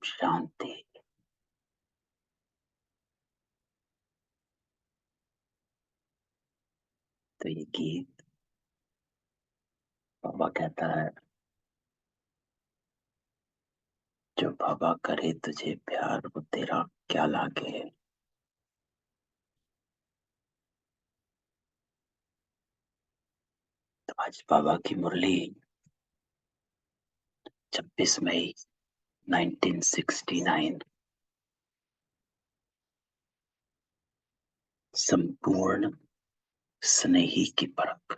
शांति। तो ये गीत बाबा कहता है, जो बाबा करे तुझे प्यार वो तेरा क्या लागे। तो आज बाबा की मुरली 26 मई 1969 संपूर्ण स्नेही की परख।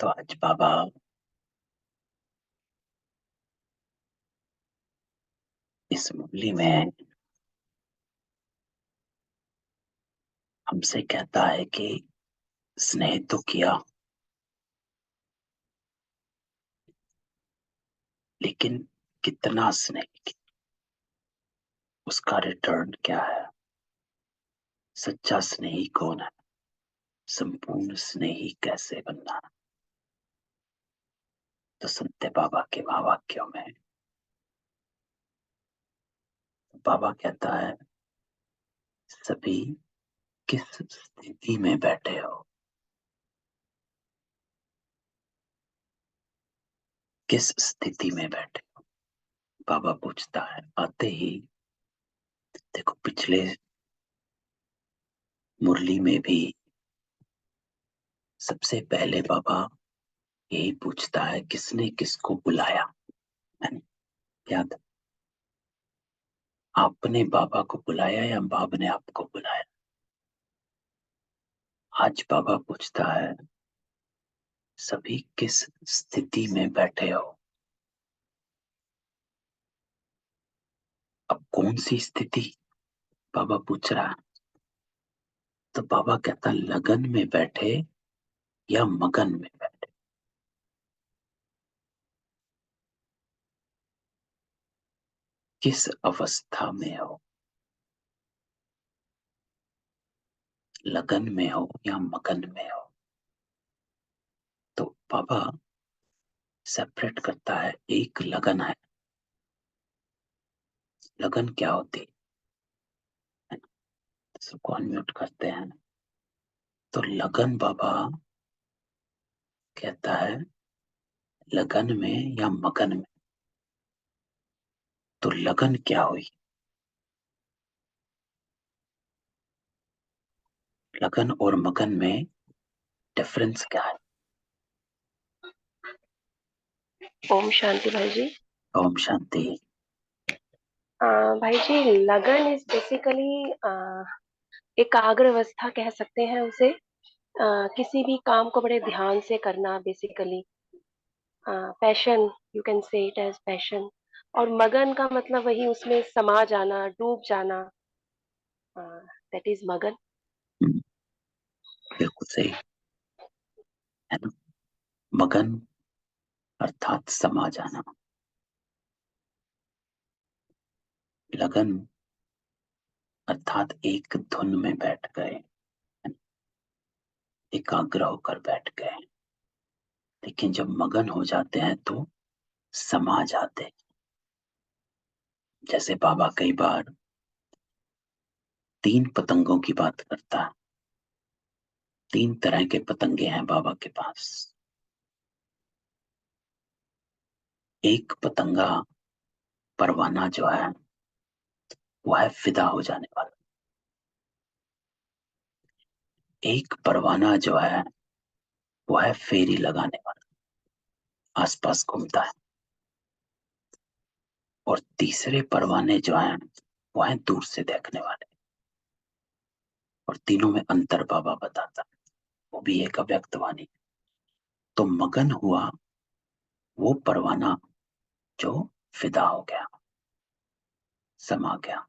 तो आज बाबा इस मुरली में हमसे कहता है कि स्नेह तो किया, लेकिन कितना स्नेह किया, उसका रिटर्न क्या है। सच्चा स्नेही कौन है, संपूर्ण स्नेही कैसे बनना है। तो सुनते बाबा के महावाक्यों में बाबा कहता है, सभी किस स्थिति में बैठे हो, किस स्थिति में बैठे हो। बाबा पूछता है आते ही। देखो पिछले मुरली में भी सबसे पहले बाबा यही पूछता है, किसने किसको बुलाया। है ना? याद, आपने बाबा को बुलाया या बाबा ने आपको बुलाया। आज बाबा पूछता है, सभी किस स्थिति में बैठे हो। अब कौन सी स्थिति बाबा पूछ रहा है। तो बाबा कहता, लगन में बैठे या मगन में बैठे। किस अवस्था में हो, लगन में हो या मगन में हो। तो बाबा सेपरेट करता है। एक लगन है, लगन क्या होती है। सबको अनम्यूट करते हैं। तो लगन बाबा कहता है, लगन में या मगन में। तो लगन क्या हुई, लगन और मगन में डिफरेंस क्या है। ओम शांति भाई जी। ओम शांति। भाई जी, लगन इज बेसिकली एकाग्र अवस्था कह सकते हैं उसे। किसी भी काम को बड़े ध्यान से करना basically. Passion, you can say it as passion. और मगन का मतलब वही, उसमें समा जाना, डूब जाना। दैट इज मगन। हम्म, बिल्कुल सही है ना। मगन अर्थात समा जाना, लगन अर्थात एक धुन में बैठ गए, एकाग्र होकर बैठ गए। लेकिन जब मगन हो जाते हैं तो समा जाते हैं। जैसे बाबा कई बार 3 पतंगों की बात करता है। 3 तरह के पतंगे हैं बाबा के पास। एक पतंगा परवाना जो है वो है फिदा हो जाने वाला। एक परवाना जो है वो है फेरी लगाने वाला, आसपास घूमता है। और तीसरे परवाने जो हैं वो हैं दूर से देखने वाले। और तीनों में अंतर बाबा बताता है, वो भी एक अव्यक्त वाणी। तो मगन हुआ वो परवाना जो फिदा हो गया, समा गया।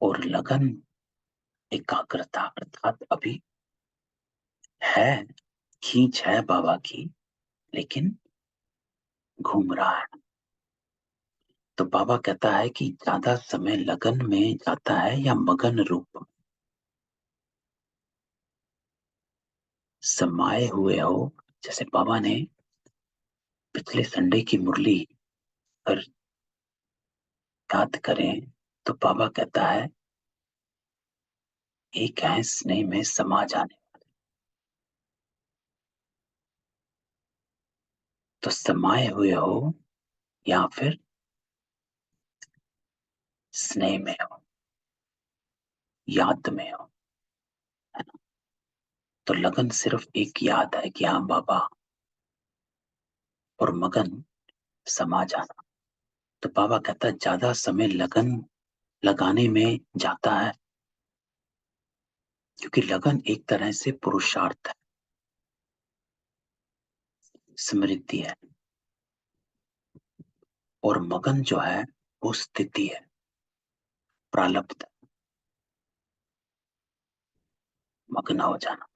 और लगन एकाग्रता अर्थात अभी है, खींच है बाबा की, लेकिन घूम रहा है। तो बाबा कहता है कि ज्यादा समय लगन में जाता है या मगन रूप में। समाये हुए हो। जैसे बाबा ने पिछले संडे की मुरली पर याद करें तो बाबा कहता है एक है स्नेह में समा जाने। तो समाये हुए हो या फिर स्नेह में हो, याद में हो, है ना। तो लगन सिर्फ एक याद है कि हाँ बाबा, और मगन समा जाना। तो बाबा कहता है ज्यादा समय लगन लगाने में जाता है, क्योंकि लगन एक तरह से पुरुषार्थ है, स्मृति है, और मगन जो है वो स्थिति है, प्रालब्ध है, मग्न हो जाना।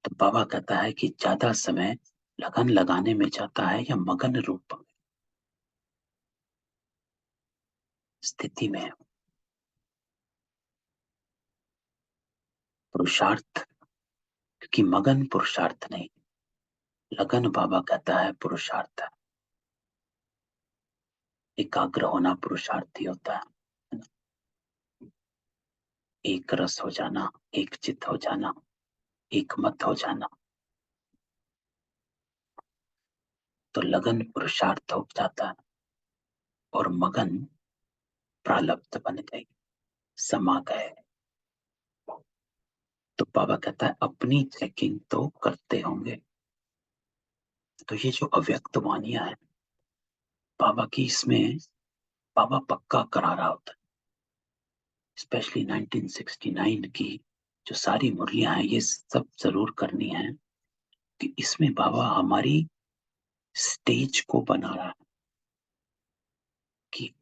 तो बाबा कहता है कि ज्यादा समय लगन लगाने में जाता है या मगन रूप में स्थिति में है। पुरुषार्थ, क्योंकि मगन पुरुषार्थ नहीं, लगन बाबा कहता है पुरुषार्थ है। एकाग्र होना पुरुषार्थ ही होता है ना? एक रस हो जाना, एक चित हो जाना, एक मत हो जाना। तो लगन पुरुषार्थ हो जाता है और मगन प्रालब्ध बन गई, समा गए। तो बाबा कहता है अपनी चेकिंग तो करते होंगे। तो ये जो अव्यक्त वाणियां है बाबा की, इसमें बाबा पक्का करा रहा होता है। स्पेशली 1969 की जो सारी मुरलियां हैं, ये सब जरूर करनी है कि इसमें बाबा हमारी स्टेज को बना रहा है कि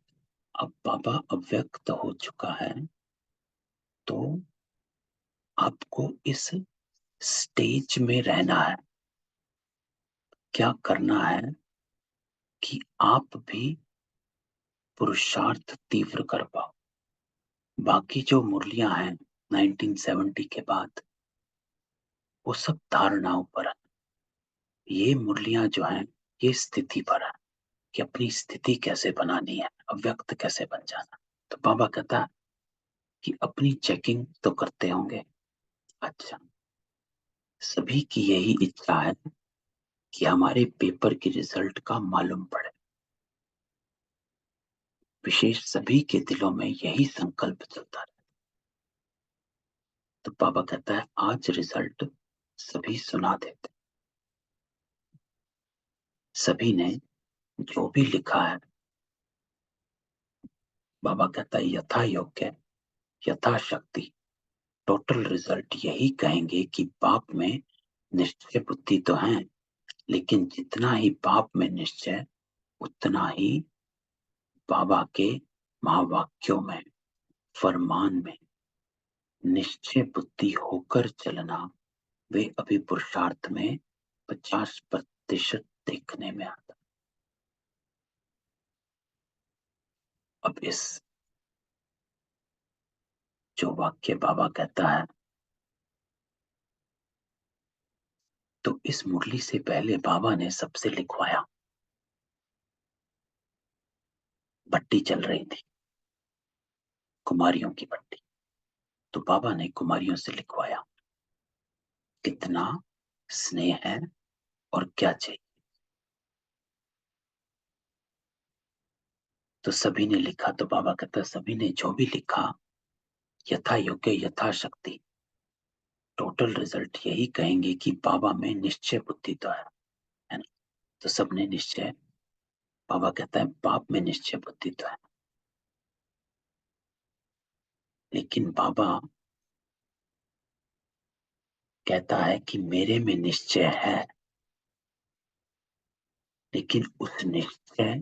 अब बाबा अव्यक्त हो चुका है, तो आपको इस स्टेज में रहना है। क्या करना है कि आप भी पुरुषार्थ तीव्र कर पाओ। बाकी जो मुरलियां हैं 1970 के बाद, वो सब धारणाओं पर है। ये मुरलियां जो हैं ये स्थिति पर है कि अपनी स्थिति कैसे बनानी है, अव्यक्त कैसे बन जाना। तो बाबा कहता है कि अपनी चेकिंग तो करते होंगे। अच्छा, सभी की यही इच्छा है कि हमारे पेपर के रिजल्ट का मालूम पड़े। विशेष सभी के दिलों में यही संकल्प चलता है। तो बाबा कहता है आज रिजल्ट सभी सुना देते। सभी ने जो भी लिखा है, बाबा कहता है यथा योग्य, यथा शक्ति, टोटल रिजल्ट यही कहेंगे कि बाप में निश्चय बुद्धि तो है, लेकिन जितना ही बाप में निश्चय, उतना ही बाबा के महावाक्यों में, फरमान में निश्चय बुद्धि होकर चलना, वे अभी पुरुषार्थ में 50% देखने में आता। अब इस जो वाक्य बाबा कहता है, तो इस मुरली से पहले बाबा ने सबसे लिखवाया। भट्टी चल रही थी, कुमारियों की भट्टी। तो बाबा ने कुमारियों से लिखवाया कितना स्नेह है और क्या चाहिए। तो सभी ने लिखा। तो बाबा कहता सभी ने जो भी लिखा, यथा योग्य यथा शक्ति, टोटल रिजल्ट यही कहेंगे कि बाबा में निश्चय बुद्धि तो है ना। तो सबने निश्चय, बाबा कहता है बाप में निश्चय बुद्धि तो है, लेकिन बाबा कहता है कि मेरे में निश्चय है, लेकिन उस निश्चय,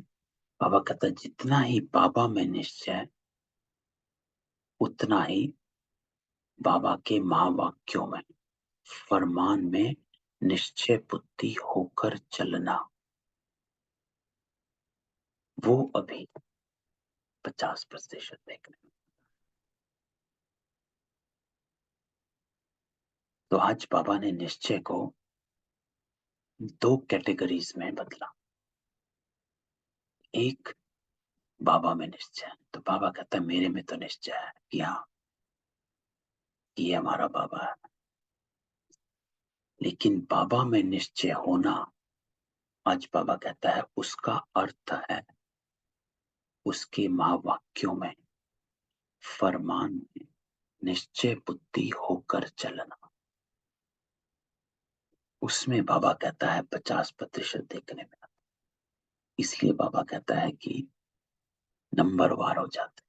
बाबा कहता है जितना ही बाबा में निश्चय, उतना ही बाबा के महावाक्यों में, फरमान में निश्चय बुद्धि होकर चलना, वो अभी 50% देखने। तो आज बाबा ने निश्चय को 2 कैटेगरीज में बदला। एक, बाबा में निश्चय, तो बाबा कहता है मेरे में तो निश्चय है कि हाँ ये हमारा बाबा है। लेकिन बाबा में निश्चय होना, आज बाबा कहता है उसका अर्थ है उसके महावाक्यों में, फरमान में निश्चय बुद्धि होकर चलना। उसमें बाबा कहता है 50% देखने में आता। इसलिए बाबा कहता है कि नंबर वार हो जाते।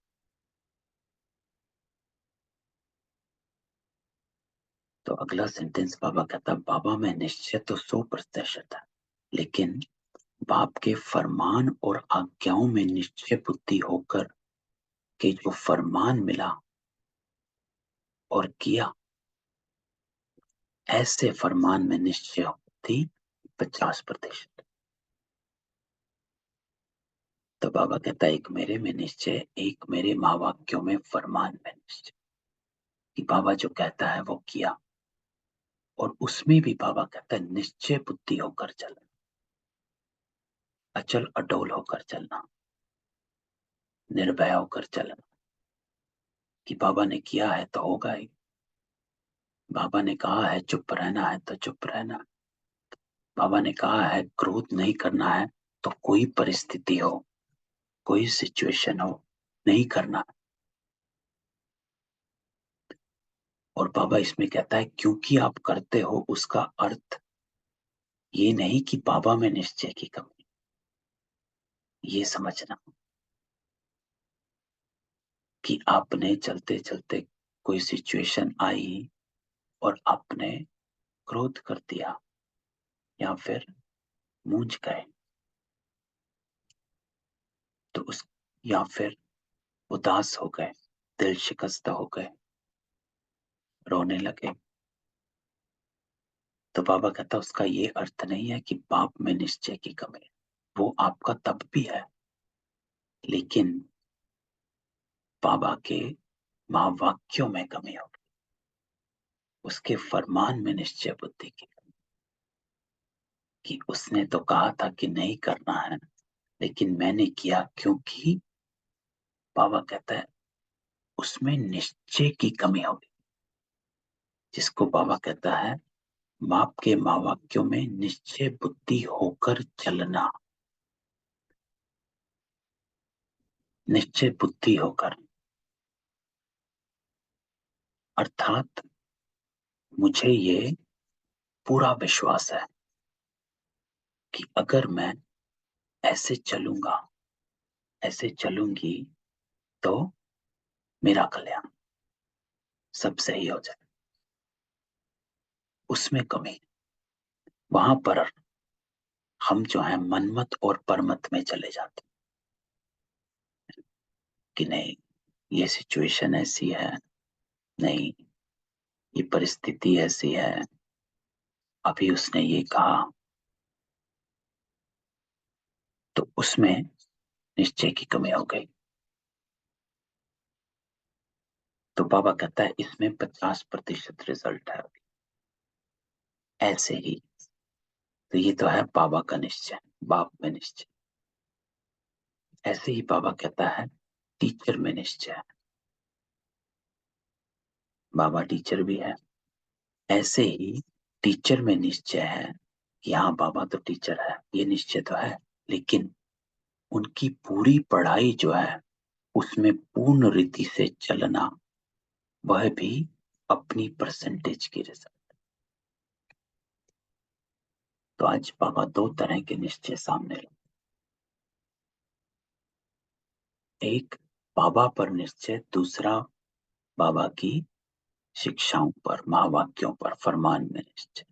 तो अगला सेंटेंस बाबा कहता है बाबा में निश्चय तो 100% है, लेकिन बाप के फरमान और आज्ञाओं में निश्चय बुद्धि होकर के जो फरमान मिला और किया, ऐसे फरमान में निश्चय बुद्धि 50%। तो बाबा कहता है एक मेरे में निश्चय, एक मेरे महावाक्यों में फरमान में निश्चय, कि बाबा जो कहता है वो किया। और उसमें भी बाबा कहता है निश्चय बुद्धि होकर चलना, अचल अडोल होकर चलना, निर्भय होकर चलना, कि बाबा ने किया है तो होगा ही, बाबा ने कहा है चुप रहना है तो चुप रहना, बाबा ने कहा है क्रोध नहीं करना है, तो कोई परिस्थिति हो, कोई सिचुएशन हो, नहीं करना। और बाबा इसमें कहता है क्योंकि आप करते हो, उसका अर्थ ये नहीं कि बाबा में निश्चय की कमी, ये समझना कि आपने चलते चलते कोई सिचुएशन आई और आपने क्रोध कर दिया या फिर मूंझ गए, तो उस, या फिर उदास हो गए, दिल शिकस्त हो गए, रोने लगे, तो बाबा कहता उसका ये अर्थ नहीं है कि बाप में निश्चय की कमी है। वो आपका तब भी है, लेकिन बाबा के महावाक्यों में कमी होगी, उसके फरमान में निश्चय बुद्धि की कमी, कि उसने तो कहा था कि नहीं करना है, लेकिन मैंने किया, क्योंकि बाबा कहता है उसमें निश्चय की कमी होगी, जिसको बाबा कहता है बाप के महावाक्यों में निश्चय बुद्धि होकर चलना। निश्चय बुद्धि होकर, अर्थात मुझे ये पूरा विश्वास है कि अगर मैं ऐसे चलूंगा, ऐसे चलूंगी, तो मेरा कल्याण, सब सही हो जाए। उसमें कमी, वहां पर हम जो है मनमत और परमत में चले जाते कि नहीं ये सिचुएशन ऐसी है, नहीं ये परिस्थिति ऐसी है, अभी उसने ये कहा, तो उसमें निश्चय की कमी हो गई। तो बाबा कहता है इसमें 50% रिजल्ट है अभी, ऐसे ही। तो ये तो है बाबा का निश्चय, बाप में निश्चय। ऐसे ही बाबा कहता है टीचर में निश्चय है, बाबा टीचर भी है। ऐसे ही टीचर में निश्चय है कि हाँ बाबा तो टीचर है, ये निश्चय तो है, लेकिन उनकी पूरी पढ़ाई जो है उसमें पूर्ण रीति से चलना, वह भी अपनी परसेंटेज की रिजल्ट। तो आज बाबा 2 तरह के निश्चय सामने ला, एक बाबा पर निश्चय, दूसरा बाबा की शिक्षाओं पर, महावाक्यों पर, फरमान में निश्चय।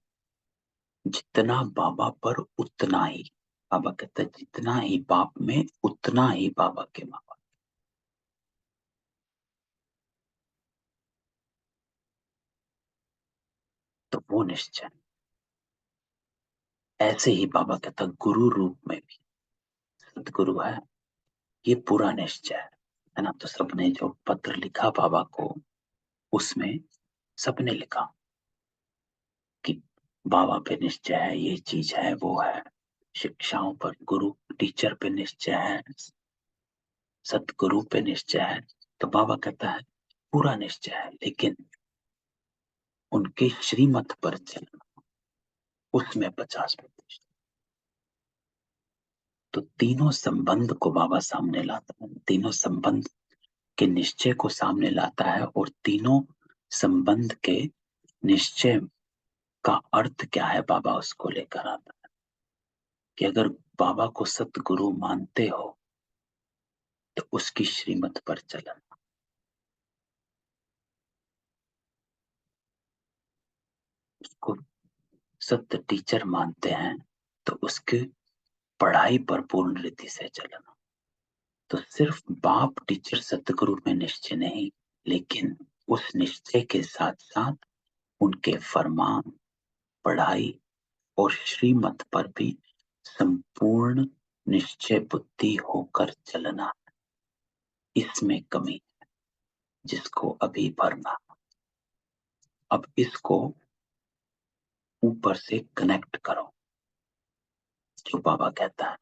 जितना बाबा पर उतना ही, बाबा कहता है जितना ही बाप में उतना ही बाबा के माँ बाप। तो वो निश्चय, ऐसे ही बाबा कहता गुरु रूप में भी सदगुरु है, ये पूरा निश्चय है ना। तो सबने जो पत्र लिखा बाबा को, उसमें सबने लिखा बाबा पे निश्चय है, ये चीज है, वो है। शिक्षाओं पर, गुरु टीचर पे निश्चय है, सतगुरु पे निश्चय है। तो बाबा कहता है पूरा निश्चय है, लेकिन उनके श्रीमत पर चलना, उसमें 50%। तो तीनों संबंध को बाबा सामने लाता है, तीनों संबंध के निश्चय को सामने लाता है, और तीनों संबंध के निश्चय का अर्थ क्या है बाबा उसको लेकर आता है कि अगर बाबा को सतगुरु मानते हो तो उसकी श्रीमत पर चलना, उसको सत्य टीचर मानते हैं तो उसकी पढ़ाई पर पूर्ण रीति से चलना। तो सिर्फ बाप टीचर सतगुरु में निश्चय नहीं, लेकिन उस निश्चय के साथ साथ उनके फरमान, पढ़ाई और श्रीमत पर भी संपूर्ण निश्चय बुद्धि होकर चलना। इसमें कमी जिसको अभी भरना। अब इसको ऊपर से कनेक्ट करो, जो बाबा कहता है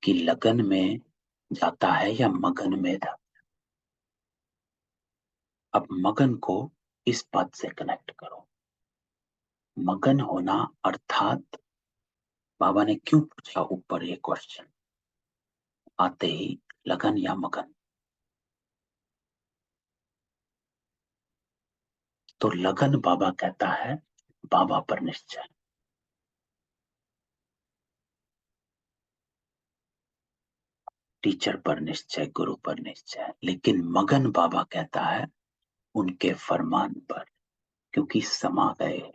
कि लगन में जाता है या मगन में जाता। अब मगन को इस बात से कनेक्ट करो। मगन होना अर्थात बाबा ने क्यों पूछा ऊपर ये क्वेश्चन आते ही, लगन या मगन? तो लगन बाबा कहता है बाबा पर निश्चय, टीचर पर निश्चय, गुरु पर निश्चय। लेकिन मगन बाबा कहता है उनके फरमान पर, क्योंकि समा गए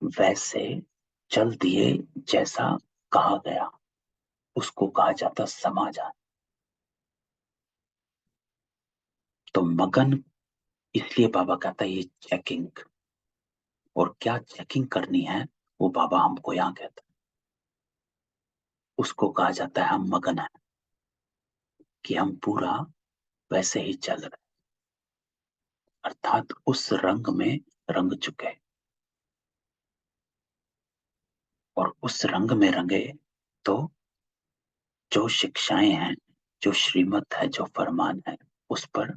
वैसे चल दिए जैसा कहा गया, उसको कहा जाता समा जाना। तो मगन, इसलिए बाबा कहता है ये चेकिंग, और क्या चेकिंग करनी है वो बाबा हमको यहाँ कहता है। उसको कहा जाता है हम मगन है, कि हम पूरा वैसे ही चल रहे, अर्थात उस रंग में रंग चुके, और उस रंग में रंगे तो जो शिक्षाएं हैं, जो श्रीमत है, जो फरमान है, उस पर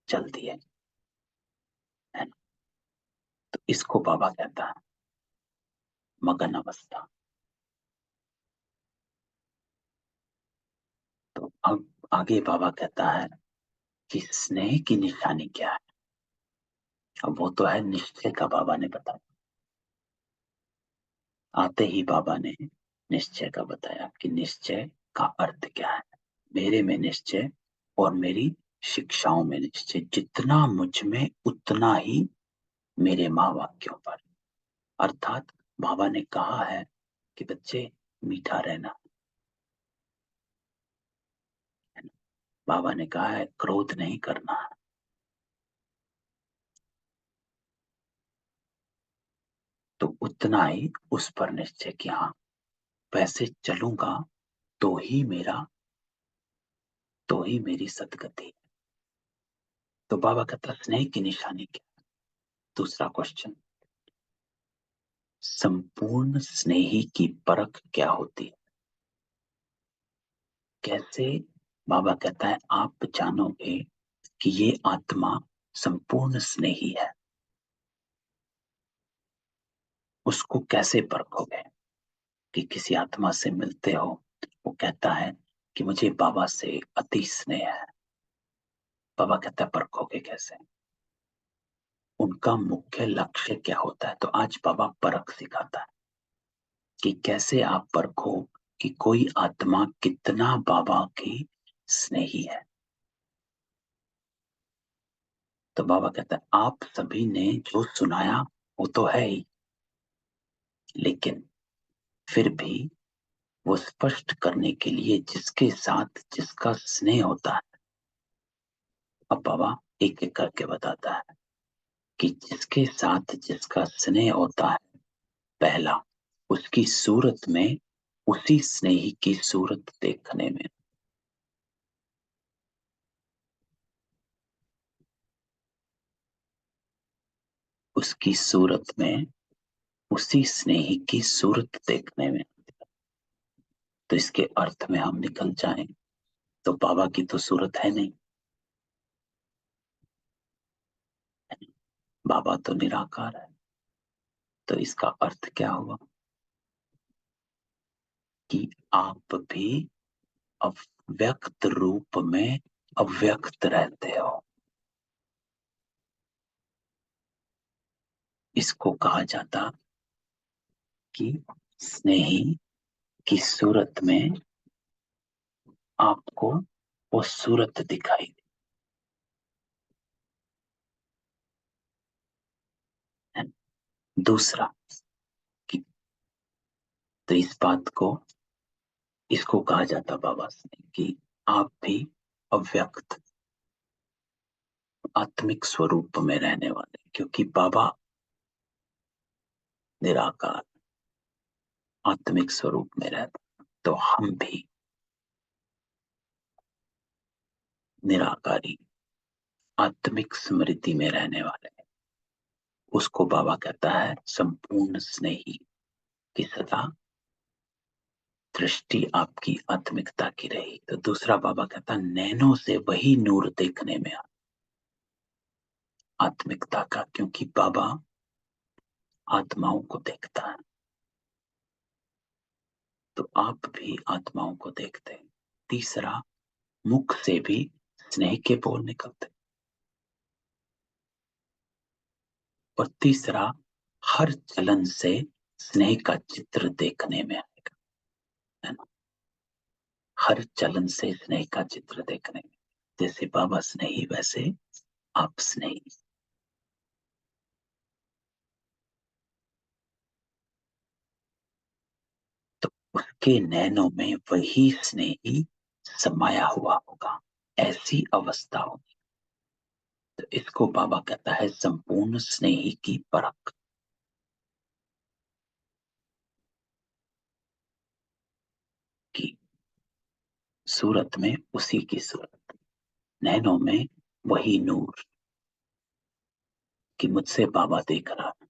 चल दिए, है ना। तो इसको बाबा कहता है मगन अवस्था। तो अब आगे बाबा कहता है कि स्नेह की निशानी क्या है। अब वो तो है निश्चय का, बाबा ने बताया, आते ही बाबा ने निश्चय का बताया कि निश्चय का अर्थ क्या है। मेरे में निश्चय और मेरी शिक्षाओं में निश्चय, जितना मुझ में उतना ही मेरे माँ वाक्यों पर। अर्थात बाबा ने कहा है कि बच्चे मीठा रहना, है ना। बाबा ने कहा है क्रोध नहीं करना है। तो उतना ही उस पर निश्चय कि हाँ वैसे चलूंगा तो ही मेरी सदगति। तो बाबा कहता स्नेह की निशानी क्या? दूसरा क्वेश्चन, संपूर्ण स्नेही की परख क्या होती है? कैसे बाबा कहता है आप जानोगे कि ये आत्मा संपूर्ण स्नेही है? उसको कैसे परखोगे? कि किसी आत्मा से मिलते हो, वो कहता है कि मुझे बाबा से अति स्नेह है। बाबा कहता है परखोगे कैसे? उनका मुख्य लक्ष्य क्या होता है? तो आज बाबा परख सिखाता है कि कैसे आप परखो कि कोई आत्मा कितना बाबा की स्नेही है। तो बाबा कहता है आप सभी ने जो सुनाया वो तो है ही, लेकिन फिर भी वो स्पष्ट करने के लिए जिसके साथ जिसका स्नेह होता है, अब बाबा एक एक करके बताता है कि जिसके साथ जिसका स्नेह होता है, पहला उसकी सूरत में उसी स्नेही की सूरत देखने में। उसकी सूरत में, उसी स्नेही की सूरत देखने में। तो इसके अर्थ में हम निकल जाएं तो बाबा की तो सूरत है नहीं, बाबा तो निराकार है। तो इसका अर्थ क्या हुआ कि आप भी अव्यक्त रूप में अव्यक्त रहते हो। इसको कहा जाता कि स्नेही की सूरत में आपको वो सूरत दिखाई दे। दूसरा कि तो इस बात को, इसको कहा जाता बाबा से कि आप भी अव्यक्त आत्मिक स्वरूप में रहने वाले, क्योंकि बाबा निराकार आत्मिक स्वरूप में रहता, तो हम भी निराकारी आत्मिक स्मृति में रहने वाले हैं। उसको बाबा कहता है संपूर्ण स्नेही की सदा दृष्टि आपकी आत्मिकता की रही। तो दूसरा बाबा कहता नैनों से वही नूर देखने में आत्मिकता का, क्योंकि बाबा आत्माओं को देखता है, तो आप भी आत्माओं को देखते हैं। तीसरा, मुख से भी स्नेह के बोल निकलते। और तीसरा, हर चलन से स्नेह का चित्र देखने में आएगा, है ना। हर चलन से स्नेह का चित्र देखने में, जैसे बाबा स्नेही वैसे आप स्नेही। तो उसके नैनों में वही स्नेही समाया हुआ होगा, ऐसी अवस्था होगी। तो इसको बाबा कहता है संपूर्ण स्नेही की परख। की सूरत में उसी की सूरत, नैनों में वही नूर कि मुझसे बाबा देख रहा है।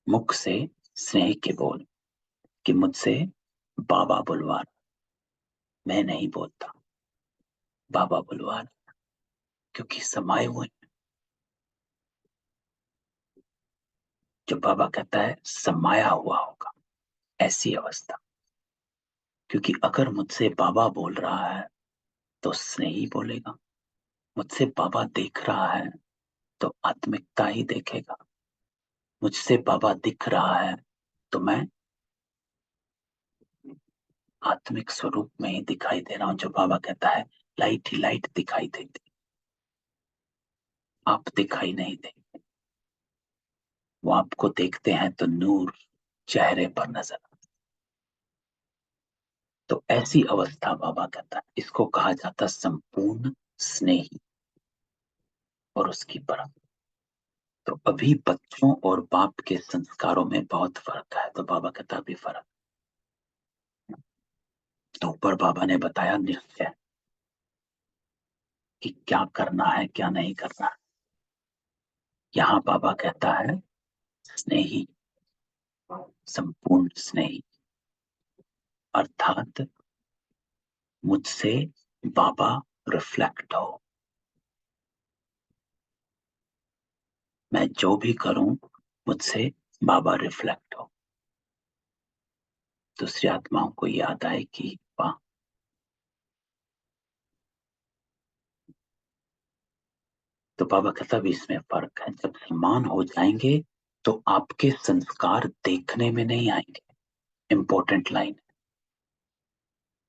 मुख से स्नेह के बोल कि मुझसे बाबा बुलवा रहा, मैं नहीं बोलता, बाबा बुलवा रहा, क्योंकि समाये हुए हैं। जो बाबा कहता है समाया हुआ होगा, ऐसी अवस्था। क्योंकि अगर मुझसे बाबा बोल रहा है तो स्नेही बोलेगा, मुझसे बाबा देख रहा है तो आत्मिकता ही देखेगा, मुझसे बाबा दिख रहा है तो मैं आत्मिक स्वरूप में ही दिखाई दे रहा हूं। जो बाबा कहता है लाइट ही लाइट दिखाई देती, आप दिखाई नहीं देते। वो आपको देखते हैं तो नूर चेहरे पर नजर आता। तो ऐसी अवस्था बाबा कहता है, इसको कहा जाता संपूर्ण स्नेही और उसकी परख। तो अभी बच्चों और बाप के संस्कारों में बहुत फर्क है, तो बाबा कहता अभी फर्क। तो ऊपर बाबा ने बताया निश्चय कि क्या करना है क्या नहीं करना है। यहाँ बाबा कहता है स्नेही, संपूर्ण स्नेही, अर्थात मुझसे बाबा रिफ्लेक्ट हो, मैं जो भी करूं मुझसे बाबा रिफ्लेक्ट हो। दूसरी आत्माओं को याद आए कि वाह। तो बाबा कहता भी इसमें फर्क है, जब समान हो जाएंगे तो आपके संस्कार देखने में नहीं आएंगे। Important line.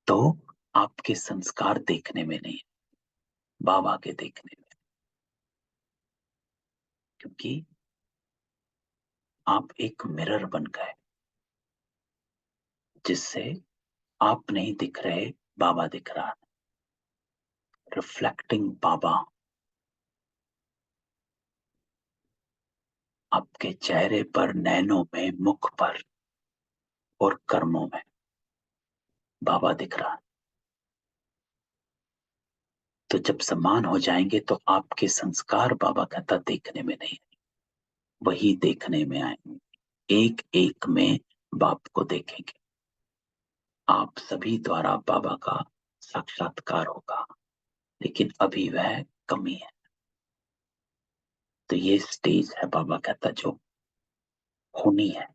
तो आपके संस्कार देखने में नहीं, बाबा के देखने में, क्योंकि आप एक मिरर बन गए जिससे आप नहीं दिख रहे, बाबा दिख रहा है। रिफ्लेक्टिंग बाबा आपके चेहरे पर, नैनों में, मुख पर और कर्मों में बाबा दिख रहा है। तो जब समान हो जाएंगे तो आपके संस्कार बाबा कहता देखने में नहीं, वही देखने में आएंगे, एक एक में बाप को देखेंगे। आप सभी द्वारा बाबा का साक्षात्कार होगा, लेकिन अभी वह कमी है। तो ये स्टेज है, बाबा कहता, जो होनी है,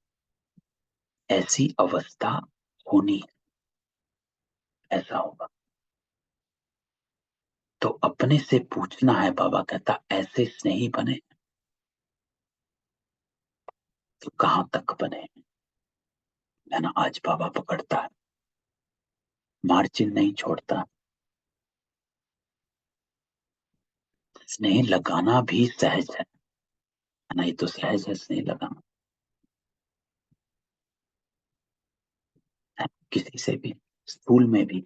ऐसी अवस्था होनी है, ऐसा होगा। तो अपने से पूछना है, बाबा कहता ऐसे स्नेही बने तो कहां तक बने। है ना, आज बाबा पकड़ता है, मार्जिन नहीं छोड़ता। स्नेह लगाना भी सहज है ना, ये तो सहज है स्नेह लगाना, है? किसी से भी, स्कूल में भी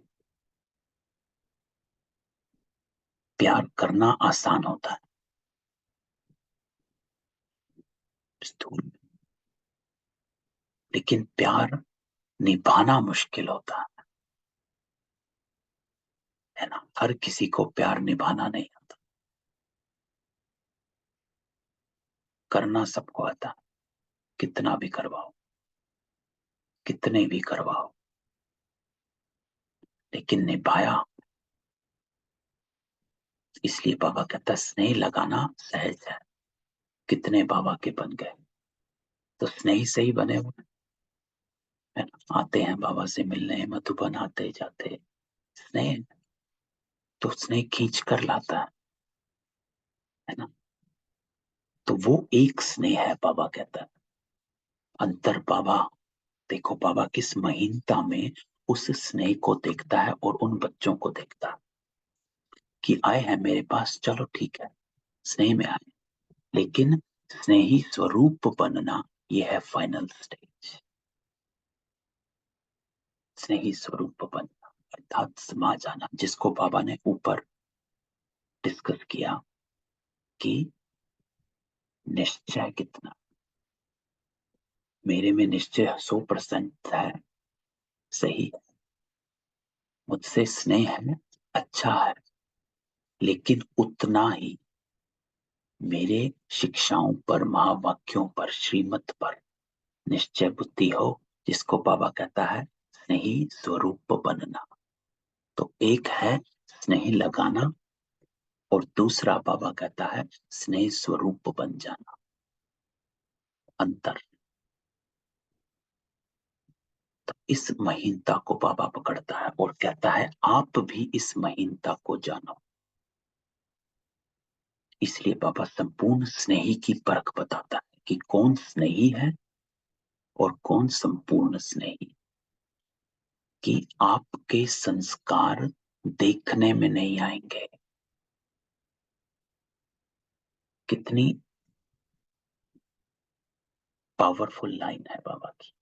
प्यार करना आसान होता है, स्कूल में, लेकिन प्यार निभाना मुश्किल होता है ना। हर किसी को प्यार निभाना नहीं आता, करना सबको आता है, कितना भी करवाओ, कितने भी करवाओ, लेकिन निभाया। इसलिए बाबा कहता स्नेह लगाना सहज है। कितने बाबा के बन गए, तो स्नेही से ही बने हुए हैं। आते हैं बाबा से मिलने, मधुबन आते जाते, स्नेह, तो स्नेह खींच कर लाता है ना। तो वो एक स्नेह है, बाबा कहता है। अंतर बाबा, देखो बाबा किस महीनता में उस स्नेह को देखता है और उन बच्चों को देखता है कि आए हैं मेरे पास, चलो ठीक है, स्नेह में आए, लेकिन स्नेही स्वरूप बनना, यह है फाइनल स्टेज। स्नेही स्वरूप बनना अर्थात समा जाना, जिसको बाबा ने ऊपर डिस्कस किया कि निश्चय कितना, मेरे में निश्चय 100% है, सही है, मुझसे स्नेह है, अच्छा है, लेकिन उतना ही मेरे शिक्षाओं पर, महावाक्यों पर, श्रीमत पर निश्चय बुद्धि हो, जिसको बाबा कहता है स्नेही स्वरूप बनना। तो एक है स्नेह लगाना, और दूसरा बाबा कहता है स्नेह स्वरूप बन जाना। अंतर। तो इस महीनता को बाबा पकड़ता है और कहता है आप भी इस महीनता को जानो। इसलिए बाबा संपूर्ण स्नेही की परख बताता है कि कौन स्नेही है और कौन संपूर्ण स्नेही। कि आपके संस्कार देखने में नहीं आएंगे। कितनी पावरफुल लाइन है बाबा की,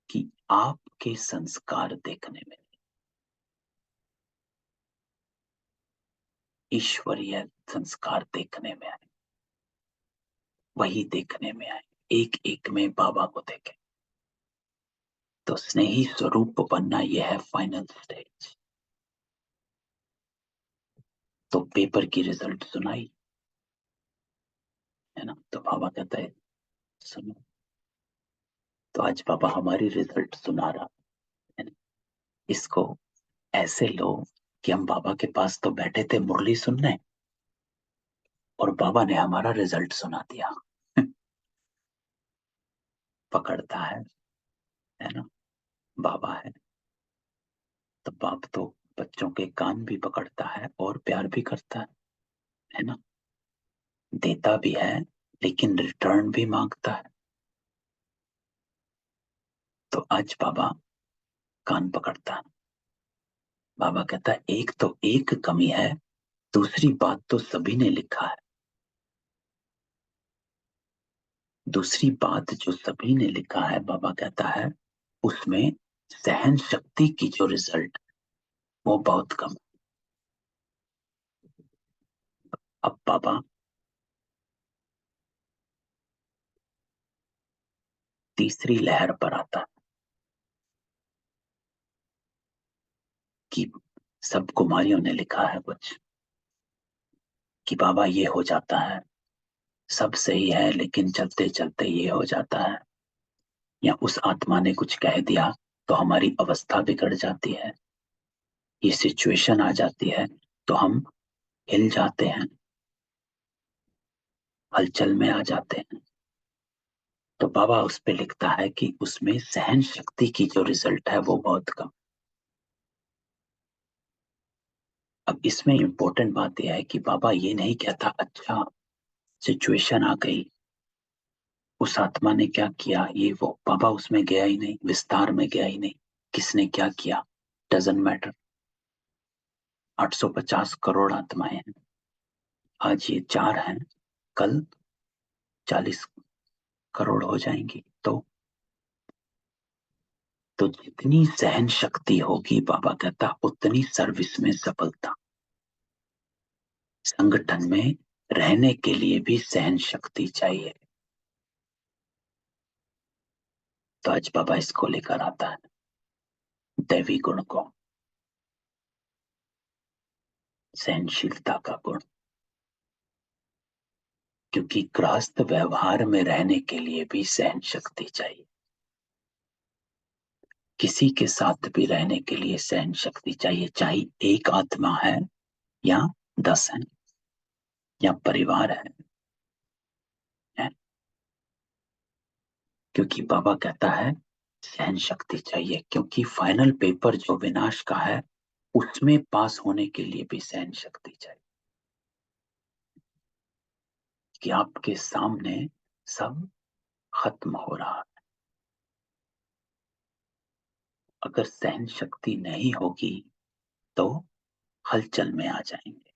कि आपके संस्कार देखने में, ईश्वरीय संस्कार देखने में आए, वही देखने में आए, एक एक में बाबा को देखें। तो स्नेही स्वरूप बनना, यह है फाइनल स्टेज। तो पेपर की रिजल्ट सुनाई, है ना, तो बाबा कहता है सुनो। तो आज बाबा हमारी रिजल्ट सुना रहा है ना। इसको ऐसे लो कि हम बाबा के पास तो बैठे थे मुरली सुनने, और बाबा ने हमारा रिजल्ट सुना दिया। पकड़ता है ना, बाबा है। तो बाप तो बच्चों के कान भी पकड़ता है और प्यार भी करता है ना, देता भी है, लेकिन रिटर्न भी मांगता है। तो आज बाबा कान पकड़ता है। बाबा कहता है एक तो एक कमी है, दूसरी बात तो सभी ने लिखा है। दूसरी बात जो सभी ने लिखा है, बाबा कहता है उसमें सहन शक्ति की जो रिजल्ट, वो बहुत कम है। अब बाबा तीसरी लहर पर आता है कि सब कुमारियों ने लिखा है कुछ, कि बाबा ये हो जाता है, सब सही है लेकिन चलते चलते ये हो जाता है, या उस आत्मा ने कुछ कह दिया तो हमारी अवस्था बिगड़ जाती है, ये सिचुएशन आ जाती है तो हम हिल जाते हैं, हलचल में आ जाते हैं। तो बाबा उस पे लिखता है कि उसमें सहन शक्ति की जो रिजल्ट है वो बहुत कम। अब इसमें इंपॉर्टेंट बात यह है कि बाबा ये नहीं कहता अच्छा सिचुएशन आ गई, उस आत्मा ने क्या किया ये वो, बाबा उसमें गया ही नहीं, विस्तार में गया ही नहीं, किसने क्या किया डजंट मैटर। 850 करोड़ आत्माएं हैं, आज ये 4 हैं, कल 40 करोड़ हो जाएंगी। तो जितनी सहन शक्ति होगी बाबा कहता उतनी सर्विस में सफलता। संगठन में रहने के लिए भी सहन शक्ति चाहिए। तो आज बाबा इसको लेकर आता है, दैवी गुण को, सहनशीलता का गुण। क्योंकि गृहस्थ व्यवहार में रहने के लिए भी सहन शक्ति चाहिए, किसी के साथ भी रहने के लिए सहन शक्ति चाहिए, चाहे एक आत्मा है या 10 है या परिवार है? क्योंकि बाबा कहता है सहन शक्ति चाहिए, क्योंकि फाइनल पेपर जो विनाश का है उसमें पास होने के लिए भी सहन शक्ति चाहिए। कि आपके सामने सब खत्म हो रहा है, अगर सहन शक्ति नहीं होगी तो हलचल में आ जाएंगे।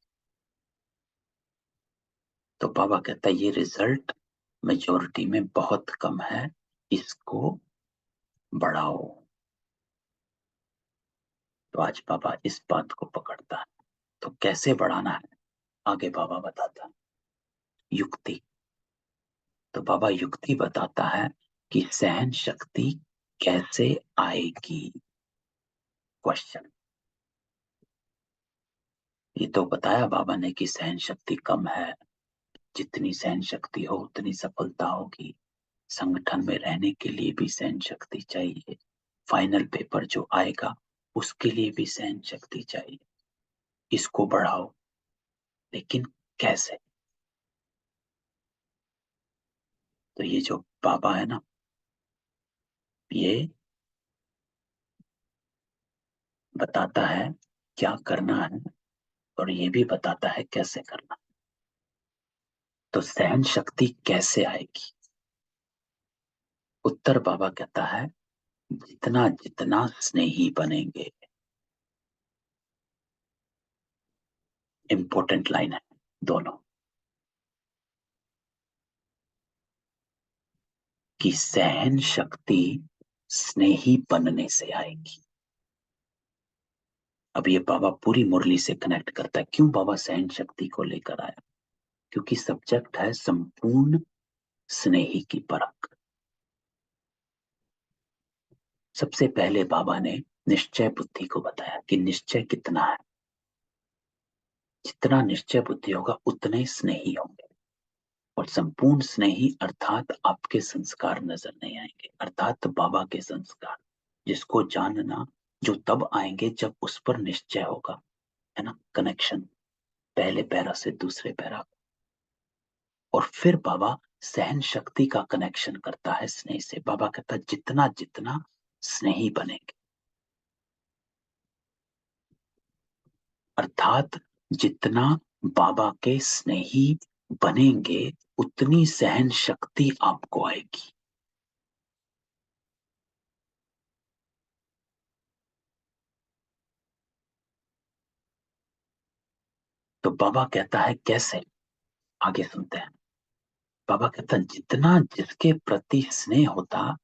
तो बाबा कहता है ये रिजल्ट मेजोरिटी में बहुत कम है, इसको बढ़ाओ। तो आज बाबा इस बात को पकड़ता है। तो कैसे बढ़ाना है आगे बाबा बताता है, युक्ति। तो बाबा युक्ति बताता है कि सहन शक्ति कैसे आएगी। क्वेश्चन, ये तो बताया बाबा ने कि सहन शक्ति कम है, जितनी सहन शक्ति हो उतनी सफलता होगी, संगठन में रहने के लिए भी सहन शक्ति चाहिए, फाइनल पेपर जो आएगा उसके लिए भी सहन शक्ति चाहिए, इसको बढ़ाओ। लेकिन कैसे? तो ये जो बाबा है ना, ये बताता है क्या करना है और ये भी बताता है कैसे करना। तो सहन शक्ति कैसे आएगी? उत्तर बाबा कहता है जितना जितना स्नेही बनेंगे। इंपॉर्टेंट लाइन है दोनों, कि सहन शक्ति स्नेही बनने से आएगी। अब ये बाबा पूरी मुरली से कनेक्ट करता है, क्यों बाबा सहन शक्ति को लेकर आया? क्योंकि सब्जेक्ट है संपूर्ण स्नेही की परख। सबसे पहले बाबा ने निश्चय बुद्धि को बताया कि निश्चय कितना है, जितना निश्चय बुद्धि होगा उतने स्नेही होंगे। और संपूर्ण स्नेही अर्थात आपके संस्कार नजर नहीं आएंगे, अर्थात बाबा के संस्कार, जिसको जानना जो तब आएंगे जब उस पर निश्चय होगा, है ना, कनेक्शन पहले पैरा से दूसरे पैरा। और फिर बाबा सहन शक्ति का कनेक्शन करता है स्नेह से। बाबा कहता है जितना जितना स्नेही बनेंगे, अर्थात जितना बाबा के स्नेही बनेंगे उतनी सहन शक्ति आपको आएगी। तो बाबा कहता है कैसे, आगे सुनते हैं। बाबा कहता है जितना जिसके प्रति स्नेह होता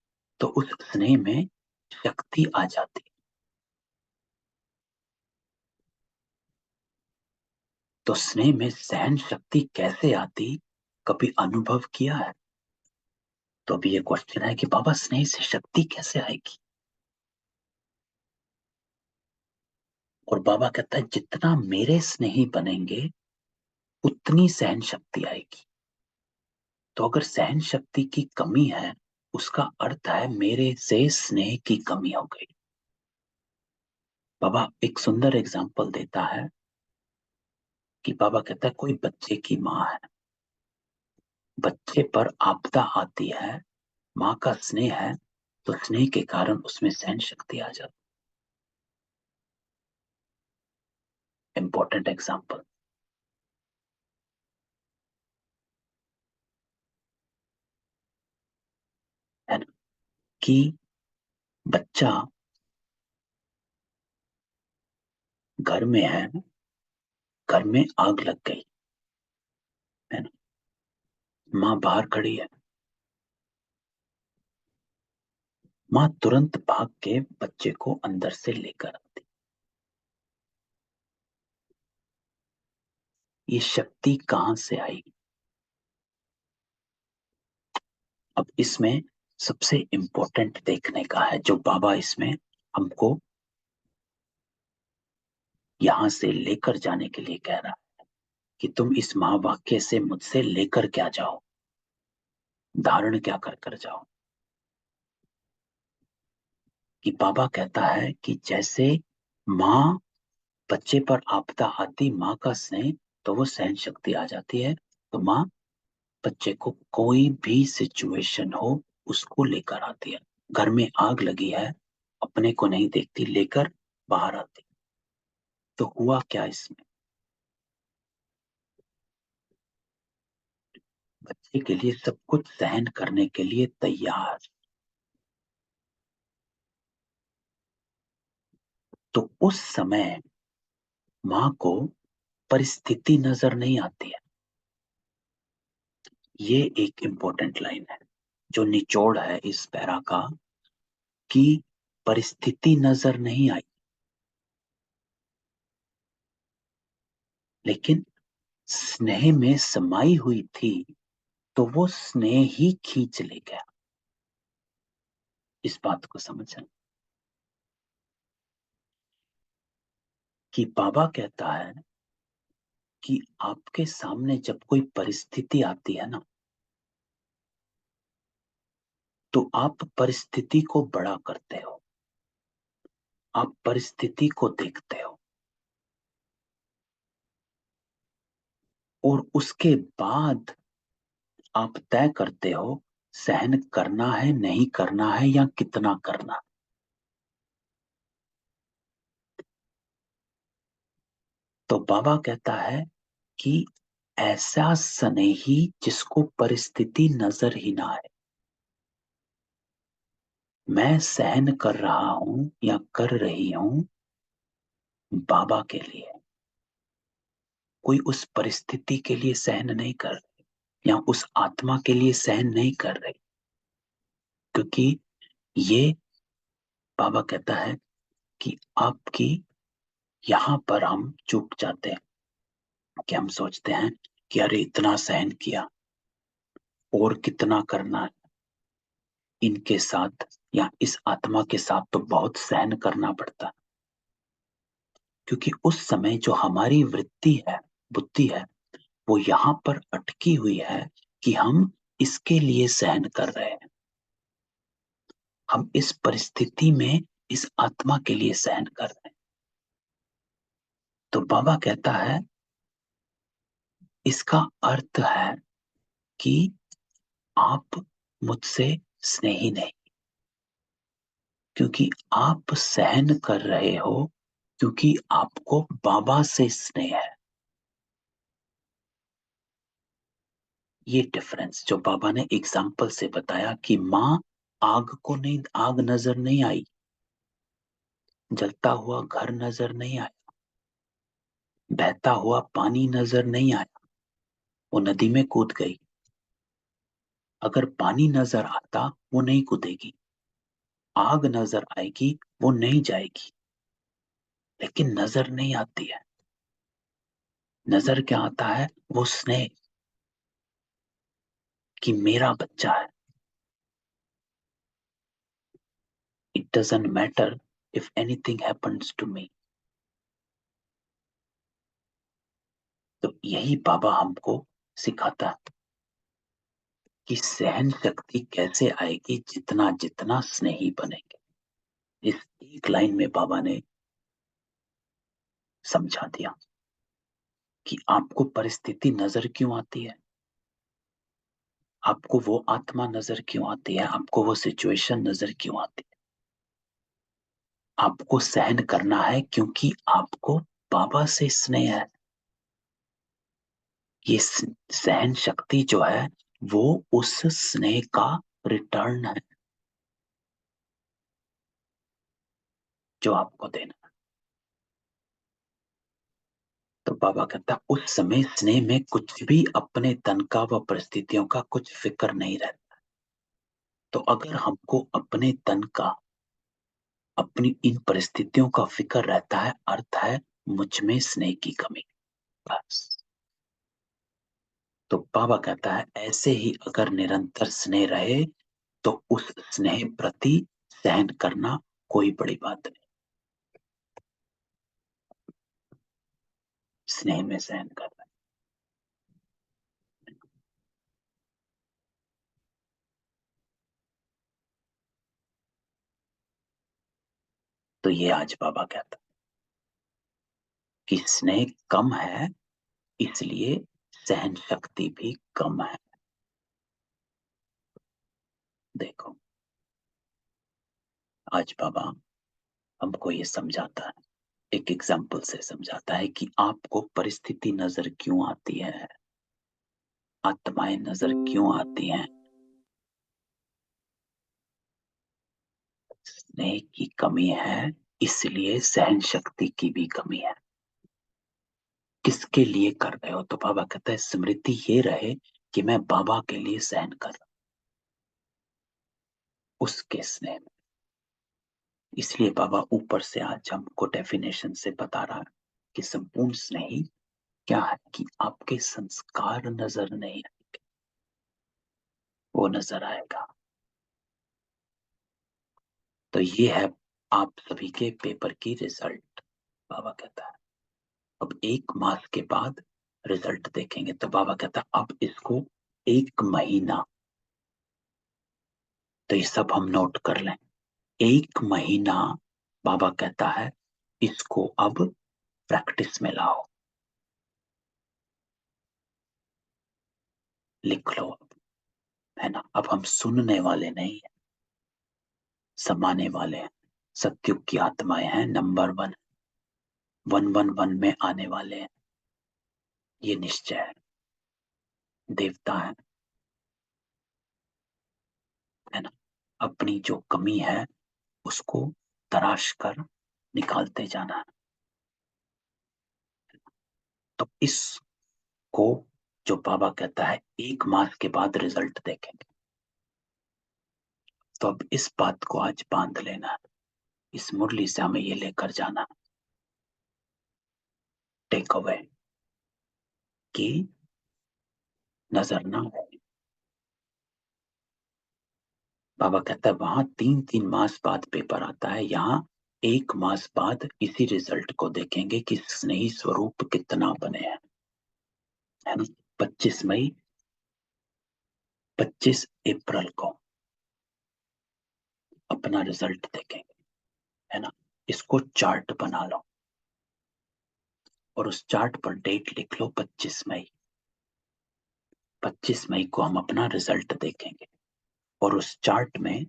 तो उस स्नेह में शक्ति आ जाती। तो स्नेह में सहन शक्ति कैसे आती, कभी अनुभव किया है? तो अभी ये क्वेश्चन है कि बाबा स्नेह से शक्ति कैसे आएगी? और बाबा कहता है जितना मेरे स्नेही बनेंगे उतनी सहन शक्ति आएगी। तो अगर सहन शक्ति की कमी है, उसका अर्थ है मेरे से स्नेह की कमी हो गई। बाबा एक सुंदर एग्जाम्पल देता है कि बाबा कहता है कोई बच्चे की माँ है, बच्चे पर आपदा आती है, माँ का स्नेह है, तो स्नेह के कारण उसमें सहन शक्ति आ जाती। इंपॉर्टेंट एग्जाम्पल है ना, कि बच्चा घर में है, घर में आग लग गई है ना, माँ बाहर खड़ी है, माँ तुरंत भाग के बच्चे को अंदर से लेकर आती। ये शक्ति कहां से आई? अब इसमें सबसे इंपॉर्टेंट देखने का है, जो बाबा इसमें हमको यहां से लेकर जाने के लिए कह रहा है कि तुम इस महावाक्य से मुझसे लेकर क्या जाओ, धारण क्या कर कर जाओ। कि बाबा कहता है कि जैसे माँ बच्चे पर आपदा आती, माँ का स्नेह, तो वो सहन शक्ति आ जाती है, तो माँ बच्चे को कोई भी सिचुएशन हो उसको लेकर आती है। घर में आग लगी है, अपने को नहीं देखती, लेकर बाहर आती। तो हुआ क्या इसमें? बच्चे के लिए सब कुछ सहन करने के लिए तैयार। तो उस समय माँ को परिस्थिति नजर नहीं आती है। ये एक इंपॉर्टेंट लाइन है जो निचोड़ है इस पैरा का, कि परिस्थिति नजर नहीं आई, लेकिन स्नेह में समाई हुई थी, तो वो स्नेह ही खींच ले गया। इस बात को समझना कि बाबा कहता है कि आपके सामने जब कोई परिस्थिति आती है ना, तो आप परिस्थिति को बड़ा करते हो, आप परिस्थिति को देखते हो, और उसके बाद आप तय करते हो सहन करना है, नहीं करना है, या कितना करना। तो बाबा कहता है कि ऐसा स्नेही जिसको परिस्थिति नजर ही ना आए, मैं सहन कर रहा हूं या कर रही हूं बाबा के लिए, कोई उस परिस्थिति के लिए सहन नहीं कर रही, या उस आत्मा के लिए सहन नहीं कर रही। क्योंकि ये बाबा कहता है कि आपकी, यहां पर हम चूक जाते हैं कि हम सोचते हैं कि अरे इतना सहन किया, और कितना करना है, इनके साथ या इस आत्मा के साथ तो बहुत सहन करना पड़ता है। क्योंकि उस समय जो हमारी वृत्ति है, बुद्धि है, वो यहां पर अटकी हुई है कि हम इसके लिए सहन कर रहे हैं, हम इस परिस्थिति में इस आत्मा के लिए सहन कर रहे हैं। तो बाबा कहता है इसका अर्थ है कि आप मुझसे स्नेही नहीं, क्योंकि आप सहन कर रहे हो क्योंकि आपको बाबा से स्नेह है। ये डिफरेंस जो बाबा ने एग्जाम्पल से बताया कि माँ आग को नहीं, आग नजर नहीं आई, जलता हुआ घर नजर नहीं आया, बहता हुआ पानी नजर नहीं आया, वो नदी में कूद गई। अगर पानी नजर आता वो नहीं कूदेगी, आग नजर आएगी वो नहीं जाएगी, लेकिन नजर नहीं आती है। नजर क्या आता है? वो स्नेह, कि मेरा बच्चा है। It doesn't matter if anything happens to me. तो यही बाबा हमको सिखाता है कि सहन शक्ति कैसे आएगी, जितना जितना स्नेही बनेंगे। इस एक लाइन में बाबा ने समझा दिया कि आपको परिस्थिति नजर क्यों आती है, आपको वो आत्मा नजर क्यों आती है, आपको वो सिचुएशन नजर क्यों आती है। आपको सहन करना है क्योंकि आपको बाबा से स्नेह है। ये सहन शक्ति जो है वो उस स्नेह का रिटर्न है जो आपको देना है। तो बाबा कहता उस समय स्नेह में कुछ भी अपने तन का व परिस्थितियों का कुछ फिक्र नहीं रहता। तो अगर हमको अपने तन का, अपनी इन परिस्थितियों का फिक्र रहता है, अर्थ है मुझ में स्नेह की कमी। बस। तो बाबा कहता है ऐसे ही अगर निरंतर स्नेह रहे तो उस स्नेह प्रति सहन करना कोई बड़ी बात नहीं। स्नेह में सहन करना। तो ये आज बाबा कहता कि स्नेह कम है, इसलिए सहन शक्ति भी कम है। देखो आज बाबा हमको ये समझाता है, एक एग्जाम्पल से समझाता है कि आपको परिस्थिति नजर क्यों आती है, आत्माएं नजर क्यों आती हैं। स्नेह की कमी है, इसलिए सहन शक्ति की भी कमी है। किसके लिए कर रहे हो? तो बाबा कहता है स्मृति ये रहे कि मैं बाबा के लिए सहन कर रहा हूं, उसके स्नेह में। इसलिए बाबा ऊपर से आज हमको डेफिनेशन से बता रहा है कि संपूर्ण स्नेही क्या है, कि आपके संस्कार नजर नहीं आएंगे, वो नजर आएगा। तो ये है आप सभी के पेपर की रिजल्ट। बाबा कहता है अब 1 मास के बाद रिजल्ट देखेंगे। तो बाबा कहता है अब इसको 1 महीना, तो ये सब हम नोट कर लें। 1 महीना बाबा कहता है इसको अब प्रैक्टिस में लाओ, लिख लो अब, है ना। अब हम सुनने वाले नहीं है, समाने वाले हैं। सत्युग की आत्माएं हैं, नंबर 1 में आने वाले हैं, ये निश्चय है। देवता है ना। अपनी जो कमी है उसको तराश कर निकालते जाना है। तो इसको जो बाबा कहता है 1 मास के बाद रिजल्ट देखेंगे, तो अब इस बात को आज बांध लेना है, इस मुरली से हमें ये लेकर जाना, टेक अवे, कि नजर ना हो। बाबा कहता है वहां 3-3 मास बाद पेपर आता है, यहाँ 1 मास बाद इसी रिजल्ट को देखेंगे कि स्नेही स्वरूप कितना बने हैं, है ना। 25 मई, 25 अप्रैल को अपना रिजल्ट देखेंगे, है ना। इसको चार्ट बना लो और उस चार्ट पर डेट लिख लो 25 मई। 25 मई को हम अपना रिजल्ट देखेंगे और उस चार्ट में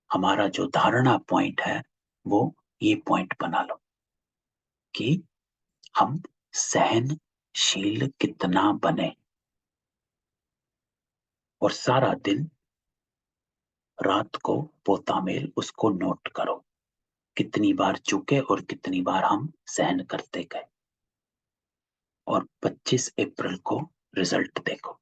हमारा जो धारणा पॉइंट है वो ये पॉइंट बना लो कि हम सहनशील कितना बने। और सारा दिन रात को पोता मेल उसको नोट करो, कितनी बार चुके और कितनी बार हम सहन करते गए। और 25 अप्रैल को रिजल्ट देखो।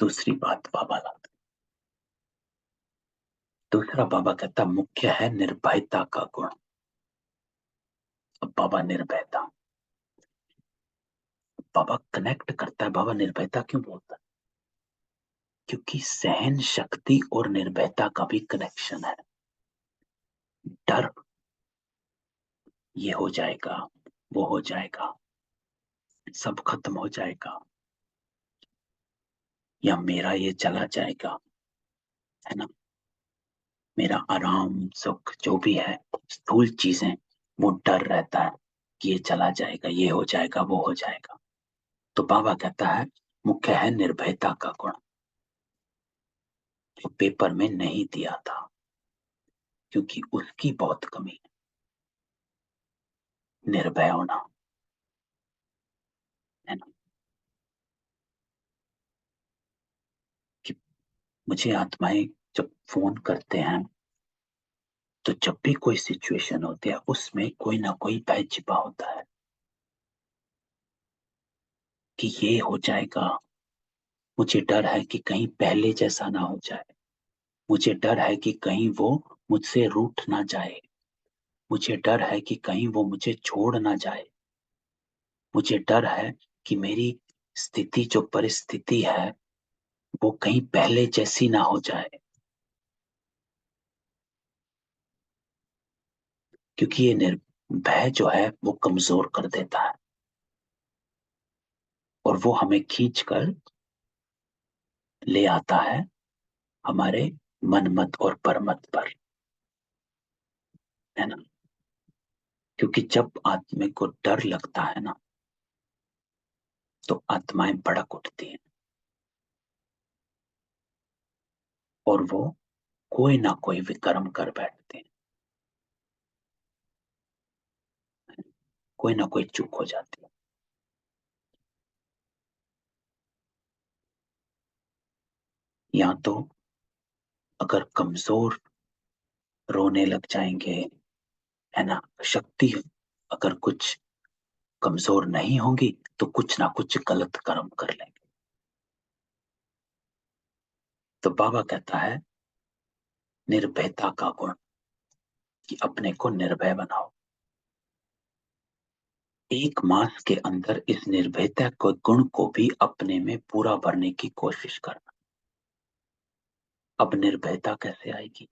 दूसरी बात बाबा लाते, दूसरा बाबा कहता मुख्य है निर्भयता का गुण। अब बाबा निर्भयता, बाबा कनेक्ट करता है। बाबा निर्भयता क्यों बोलता है? क्योंकि सहन शक्ति और निर्भयता का भी कनेक्शन है। डर, ये हो जाएगा, वो हो जाएगा, सब खत्म हो जाएगा, या मेरा ये चला जाएगा, है ना। मेरा आराम सुख जो भी है, स्थूल चीजें, वो डर रहता है कि ये चला जाएगा, ये हो जाएगा, वो हो जाएगा। तो बाबा कहता है मुख्य है निर्भयता का गुण, जो पेपर में नहीं दिया था, क्योंकि उसकी बहुत कमी है, निर्भय होना, है ना। कि मुझे आत्माएं जब फोन करते हैं, तो जब भी कोई सिचुएशन होती है उसमें कोई ना कोई भय छिपा होता है कि ये हो जाएगा। मुझे डर है कि कहीं पहले जैसा ना हो जाए, मुझे डर है कि कहीं वो मुझसे रूठ ना जाए, मुझे डर है कि कहीं वो मुझे छोड़ ना जाए, मुझे डर है कि मेरी स्थिति जो परिस्थिति है वो कहीं पहले जैसी ना हो जाए, क्योंकि ये भय जो है वो कमजोर कर देता है, और वो हमें खींच कर ले आता है हमारे मनमत और परमत पर, है ना। क्योंकि जब आत्मा को डर लगता है ना, तो आत्माएं भड़क उठती हैं, और वो कोई ना कोई विकर्म कर बैठते हैं, कोई ना कोई चूक हो जाती है। या तो अगर कमजोर रोने लग जाएंगे, है ना, शक्ति अगर कुछ कमजोर नहीं होंगी, तो कुछ ना कुछ गलत कर्म कर लेंगे। तो बाबा कहता है निर्भयता का गुण, कि अपने को निर्भय बनाओ। एक मास के अंदर इस निर्भयता के गुण को भी अपने में पूरा भरने की कोशिश करना। अब निर्भयता कैसे आएगी?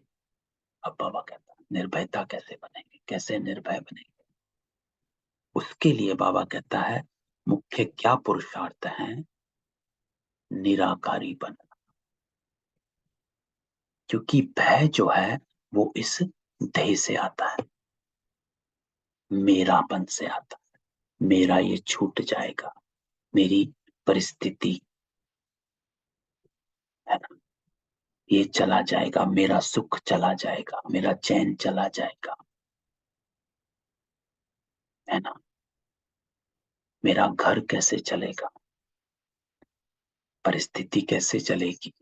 अब बाबा कहता है निर्भयता कैसे बनेंगे, कैसे निर्भय बनेंगे। उसके लिए बाबा कहता है मुख्य क्या पुरुषार्थ है? निराकारी बनना। क्योंकि भय जो है वो इस देह से आता है, मेरापन से आता है, मेरा ये छूट जाएगा, मेरी परिस्थिति, है ना, ये चला जाएगा, मेरा सुख चला जाएगा, मेरा चैन चला जाएगा, है ना, मेरा घर कैसे चलेगा, परिस्थिति कैसे चलेगी।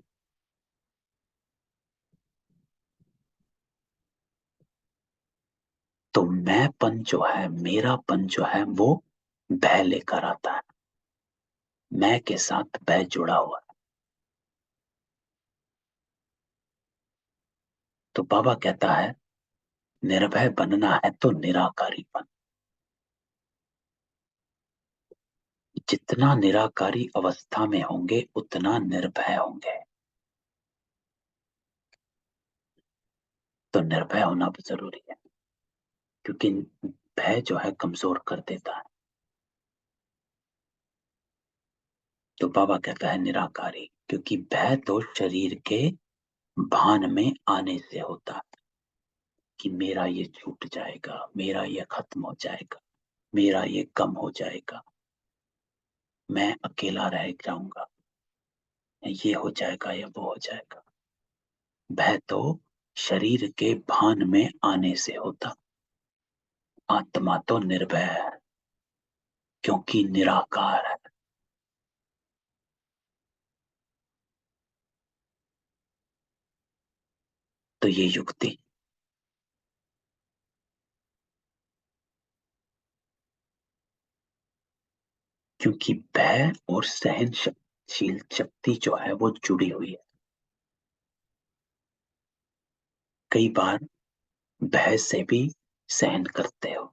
तो मैंपन जो है, मेरापन जो है, वो भय लेकर आता है, मैं के साथ भय जुड़ा हुआ है। तो बाबा कहता है निर्भय बनना है तो निराकारी बन। जितना निराकारी अवस्था में होंगे उतना निर्भय होंगे। तो निर्भय होना भी जरूरी है, क्योंकि भय जो है कमजोर कर देता है। तो बाबा कहता है निराकारी, क्योंकि भय तो शरीर के भान में आने से होता है कि मेरा ये छूट जाएगा, मेरा ये खत्म हो जाएगा, मेरा ये कम हो जाएगा, मैं अकेला रह जाऊंगा, ये हो जाएगा या वो हो जाएगा। भय तो शरीर के भान में आने से होता। आत्मा तो निर्भय है, क्योंकि निराकार है। तो ये युक्ति, क्योंकि भय और सहनशील शक्ति जो है वो जुड़ी हुई है। कई बार भय से भी सहन करते हो,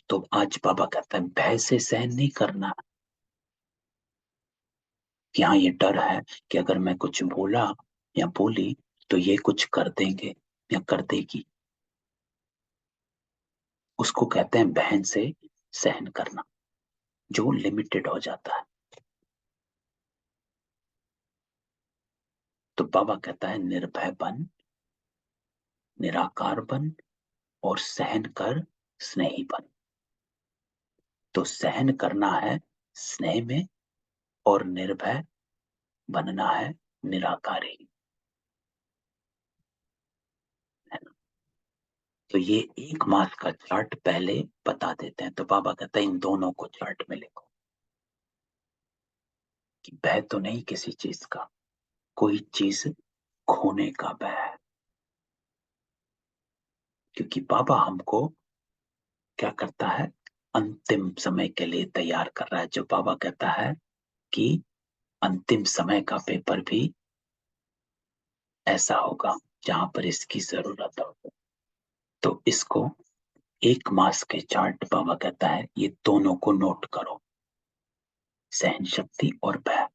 तो आज बाबा कहता है भय से सहन नहीं करना, कि हाँ ये डर है कि अगर मैं कुछ बोला या बोली तो ये कुछ कर देंगे या कर देगी। उसको कहते हैं बहन से सहन करना, जो लिमिटेड हो जाता है। तो बाबा कहता है निर्भय बन, निराकार बन और सहन कर स्नेही बन। तो सहन करना है स्नेह में और निर्भय बनना है निराकारी, है ना। तो ये 1 मास का चार्ट पहले बता देते हैं। तो बाबा कहता है इन दोनों को चार्ट में लिखो कि भय तो नहीं किसी चीज का, कोई चीज खोने का भय है। क्योंकि बाबा हमको क्या करता है, अंतिम समय के लिए तैयार कर रहा है। जो बाबा कहता है कि अंतिम समय का पेपर भी ऐसा होगा जहां पर इसकी जरूरत हो। तो इसको 1 मास के चार्ट बाबा कहता है ये दोनों को नोट करो, सहन शक्ति और भय।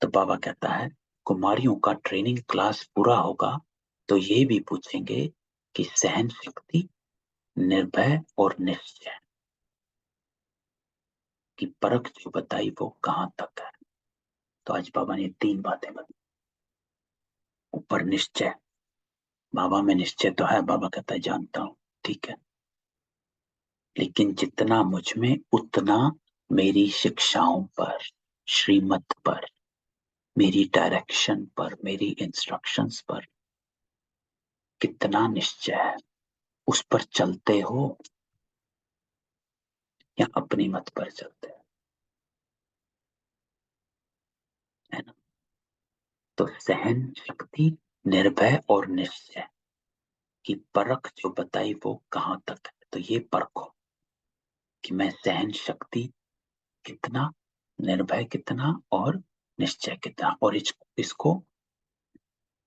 तो बाबा कहता है कुमारियों का ट्रेनिंग क्लास पूरा होगा तो ये भी पूछेंगे कि सहन शक्ति, निर्भय और निश्चय की परख जो बताई वो कहां तक है। तो आज बाबा ने 3 बातें बताई। ऊपर निश्चय, बाबा में निश्चय तो है, बाबा कहता है जानता हूं, ठीक है, लेकिन जितना मुझ में उतना मेरी शिक्षाओं पर, श्रीमत पर, मेरी डायरेक्शन पर, मेरी इंस्ट्रक्शंस पर कितना निश्चय है। उस पर चलते हो या अपनी मत पर चलते हो, है ना। तो सहन शक्ति, निर्भय और निश्चय की परख जो बताई वो कहां तक है। तो ये परखो कि मैं सहन शक्ति कितना, निर्भय कितना और निश्चय कितना। और इसको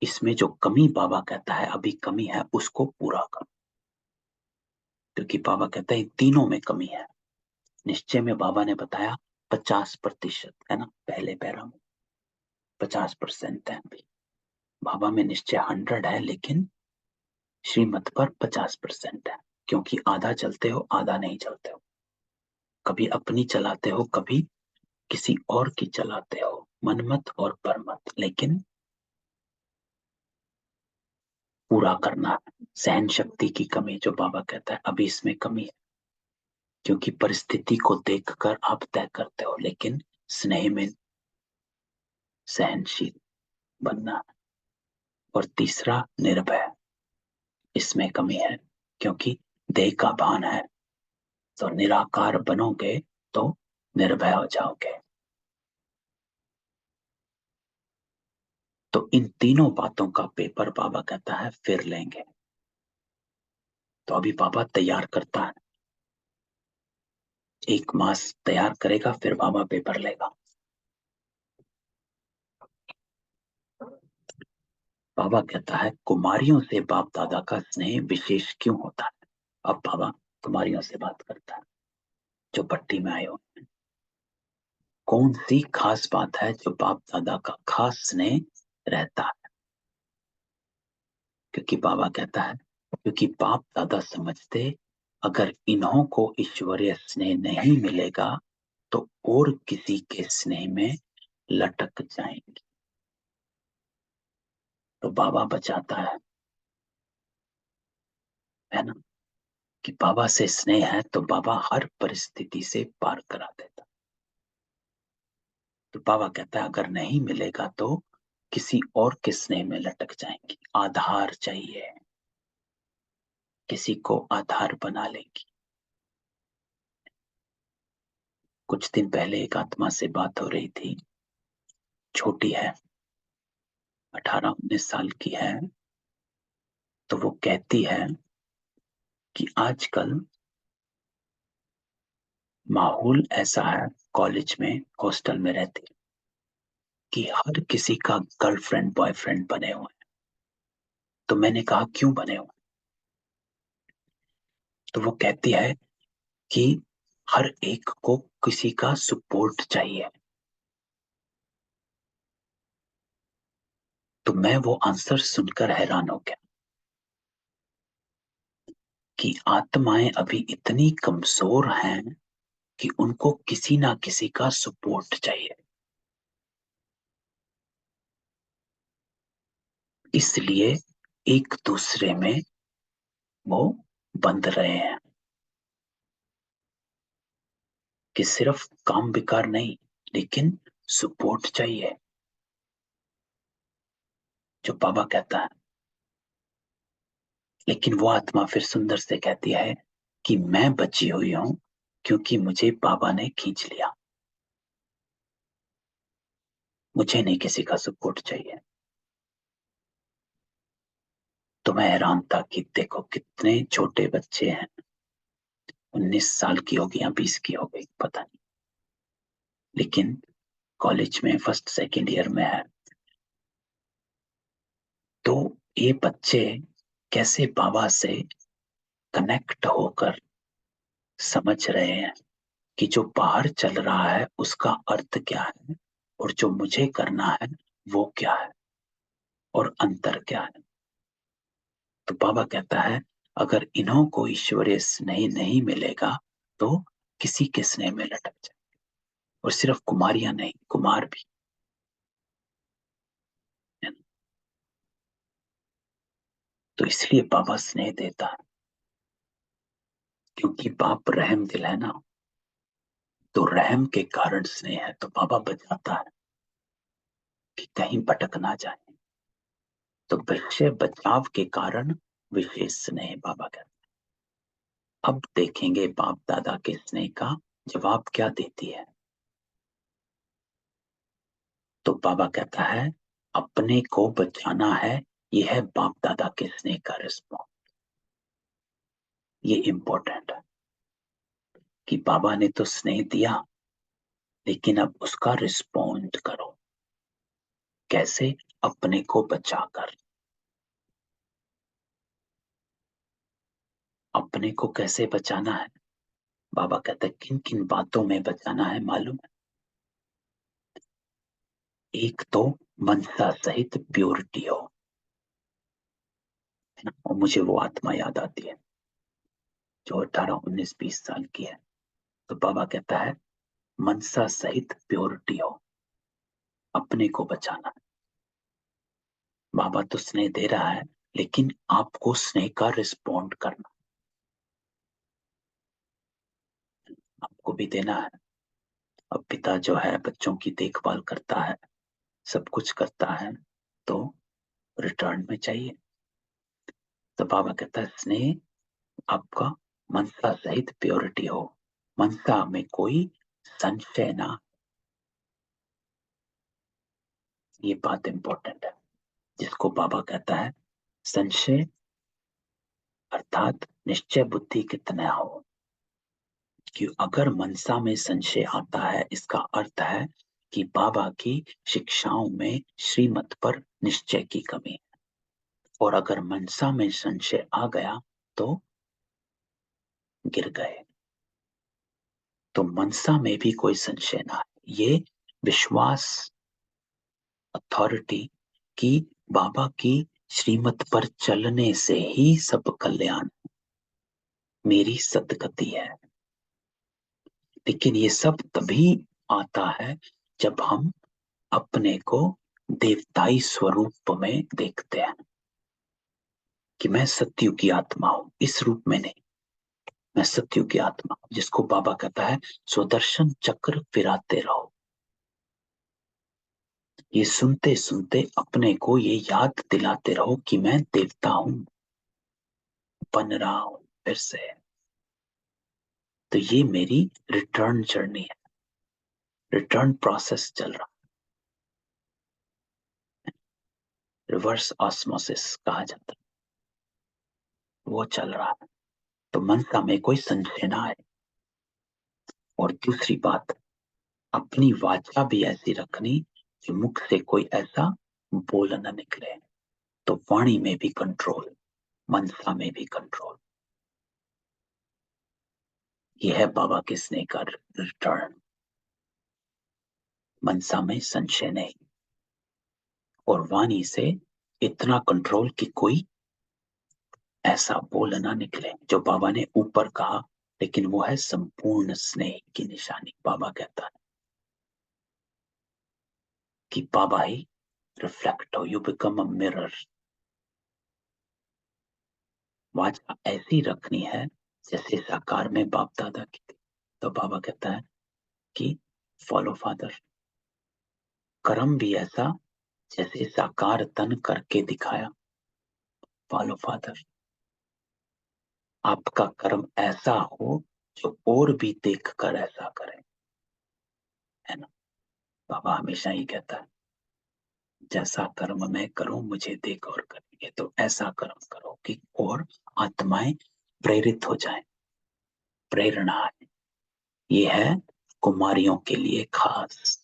इसमें जो कमी बाबा कहता है अभी कमी है उसको पूरा करो। क्योंकि बाबा कहता है इन तीनों में कमी है। निश्चय में बाबा ने बताया 50% है ना, पहले पैरा में 50% है अभी। बाबा में निश्चय 100 है लेकिन श्रीमत पर 50% है। क्योंकि आधा चलते हो आधा नहीं चलते हो, कभी अपनी चलाते हो कभी किसी और की चलाते हो, मनमत और परमत। लेकिन पूरा करना है। सहन शक्ति की कमी जो बाबा कहता है अभी इसमें कमी है, क्योंकि परिस्थिति को देखकर आप तय करते हो, लेकिन स्नेह में सहनशील बनना है। और तीसरा निर्भय, इसमें कमी है क्योंकि देह का भान है। तो निराकार बनोगे तो निर्भय हो जाओगे। तो इन तीनों बातों का पेपर बाबा कहता है फिर लेंगे। तो अभी बाबा तैयार करता है, 1 मास तैयार करेगा फिर बाबा पेपर लेगा। बाबा कहता है कुमारियों से बाप दादा का स्नेह विशेष क्यों होता है। अब बाबा कुमारियों से बात करता है जो भट्टी में आए हो। कौन सी खास बात है जो बाप दादा का खास स्नेह रहता है। क्योंकि बाबा कहता है क्योंकि बाप दादा समझते अगर इन्हों को ईश्वरीय स्नेह नहीं मिलेगा तो और किसी के स्नेह में लटक जाएंगे। तो बाबा बचाता है ना, कि बाबा से स्नेह है तो बाबा हर परिस्थिति से पार करा देता। तो बाबा कहता है अगर नहीं मिलेगा तो किसी और के स्नेह में लटक जाएंगी। आधार चाहिए, किसी को आधार बना लेंगी। कुछ दिन पहले एक आत्मा से बात हो रही थी, छोटी है, 18-19 साल की है। तो वो कहती है कि आजकल माहौल ऐसा है, कॉलेज में हॉस्टल में रहती है, कि हर किसी का गर्लफ्रेंड बॉयफ्रेंड बने हुए हैं। तो मैंने कहा क्यों बने हुए। तो वो कहती है कि हर एक को किसी का सपोर्ट चाहिए। तो मैं वो आंसर सुनकर हैरान हो गया। कि आत्माएं अभी इतनी कमजोर हैं कि उनको किसी ना किसी का सपोर्ट चाहिए, इसलिए एक दूसरे में वो बंध रहे हैं कि सिर्फ काम बेकार नहीं, लेकिन सपोर्ट चाहिए। जो बाबा कहता है, लेकिन वो आत्मा फिर सुंदर से कहती है कि मैं बची हुई हूं क्योंकि मुझे बाबा ने खींच लिया, मुझे नहीं किसी का सपोर्ट चाहिए। तो मैं हैरान था कि देखो कितने छोटे बच्चे हैं, 19 साल की होगी या 20 की हो गई पता नहीं, लेकिन कॉलेज में फर्स्ट सेकंड ईयर में है। तो ये बच्चे कैसे बाबा से कनेक्ट होकर समझ रहे हैं कि जो बाहर चल रहा है उसका अर्थ क्या है, और जो मुझे करना है वो क्या है, और अंतर क्या है। तो बाबा कहता है अगर इन्हों को ईश्वरीय स्नेह नहीं मिलेगा तो किसी के स्नेह में लटक जाए, और सिर्फ कुमारियां नहीं, कुमार भी, है ना। तो इसलिए बाबा स्नेह देता है, क्योंकि बाप रहम दिल है ना, तो रहम के कारण स्नेह है। तो बाबा बचाता है कि कहीं भटक ना जाए, तो विषय बचाव के कारण विशेष स्नेह बाबा कहता है। अब देखेंगे बाप दादा के स्नेह का जवाब क्या देती है। तो बाबा कहता है अपने को बचाना है, यह है बाप दादा के स्नेह का रिस्पॉन्स। ये इंपॉर्टेंट है कि बाबा ने तो स्नेह दिया, लेकिन अब उसका रिस्पॉन्ड करो। कैसे? अपने को बचाकर। अपने को कैसे बचाना है? बाबा कहते हैं किन किन बातों में बचाना है मालूम है? एक तो मनसा सहित प्योरिटी हो, है ना। और मुझे वो आत्मा याद आती है जो 18 19 20 साल की है। तो बाबा कहता है मनसा सहित प्योरिटी हो, अपने को बचाना है। बाबा तो स्नेह दे रहा है, लेकिन आपको स्नेह का रिस्पॉन्ड करना, आपको भी देना है। अब पिता जो है बच्चों की देखभाल करता है, सब कुछ करता है, तो रिटर्न में चाहिए। तो बाबा कहता है स्नेह आपका मनसा सहित प्योरिटी हो, मनसा में कोई संशय ना। ये बात इंपॉर्टेंट है, जिसको बाबा कहता है संशय अर्थात निश्चय बुद्धि कितना हो। कि अगर मनसा में संशय आता है, इसका अर्थ है कि बाबा की शिक्षाओं में श्रीमत पर निश्चय की कमी है। और अगर मनसा में संशय आ गया तो गिर गए। तो मनसा में भी कोई संशय ना है, ये विश्वास, अथॉरिटी की बाबा की श्रीमत पर चलने से ही सब कल्याण मेरी सदगति है। लेकिन ये सब तभी आता है जब हम अपने को देवताई स्वरूप में देखते हैं कि मैं सत्यु की आत्मा हूं, इस रूप में नहीं। मैं सत्यु की आत्मा हूं, जिसको बाबा कहता है स्वदर्शन चक्र फिराते रहो। ये सुनते सुनते अपने को ये याद दिलाते रहो कि मैं देवता हूं, बन रहा हूं फिर से। तो ये मेरी रिटर्न जर्नी है, रिटर्न प्रोसेस चल रहा है, रिवर्स ऑस्मोसिस कहा जाता है, वो चल रहा है। तो मन का में कोई संशय ना आए। और दूसरी बात, अपनी वाचा भी ऐसी रखनी कि मुख से कोई ऐसा बोल न निकले। तो वाणी में भी कंट्रोल, मनसा में भी कंट्रोल। यह है बाबा के स्नेह का रिटर्न। मनसा में संशय नहीं, और वाणी से इतना कंट्रोल कि कोई ऐसा बोल ना निकले जो बाबा ने ऊपर कहा, लेकिन वो है संपूर्ण स्नेह की निशानी। बाबा कहता है कि बाबा ही रिफ्लेक्ट हो, you become a mirror. Watch ऐसी रखनी है जैसे साकार में बाप दादा की थी। तो बाबा कहता है कि फॉलो फादर, कर्म भी ऐसा जैसे साकार तन करके दिखाया। फॉलो फादर, आपका कर्म ऐसा हो जो और भी देख कर ऐसा करे, है ना। बाबा हमेशा ही कहता है जैसा कर्म मैं करूं मुझे देख और करेंगे, तो ऐसा कर्म करो कि और आत्माएं प्रेरित हो जाएं। प्रेरणा है, ये है कुमारियों के लिए खास।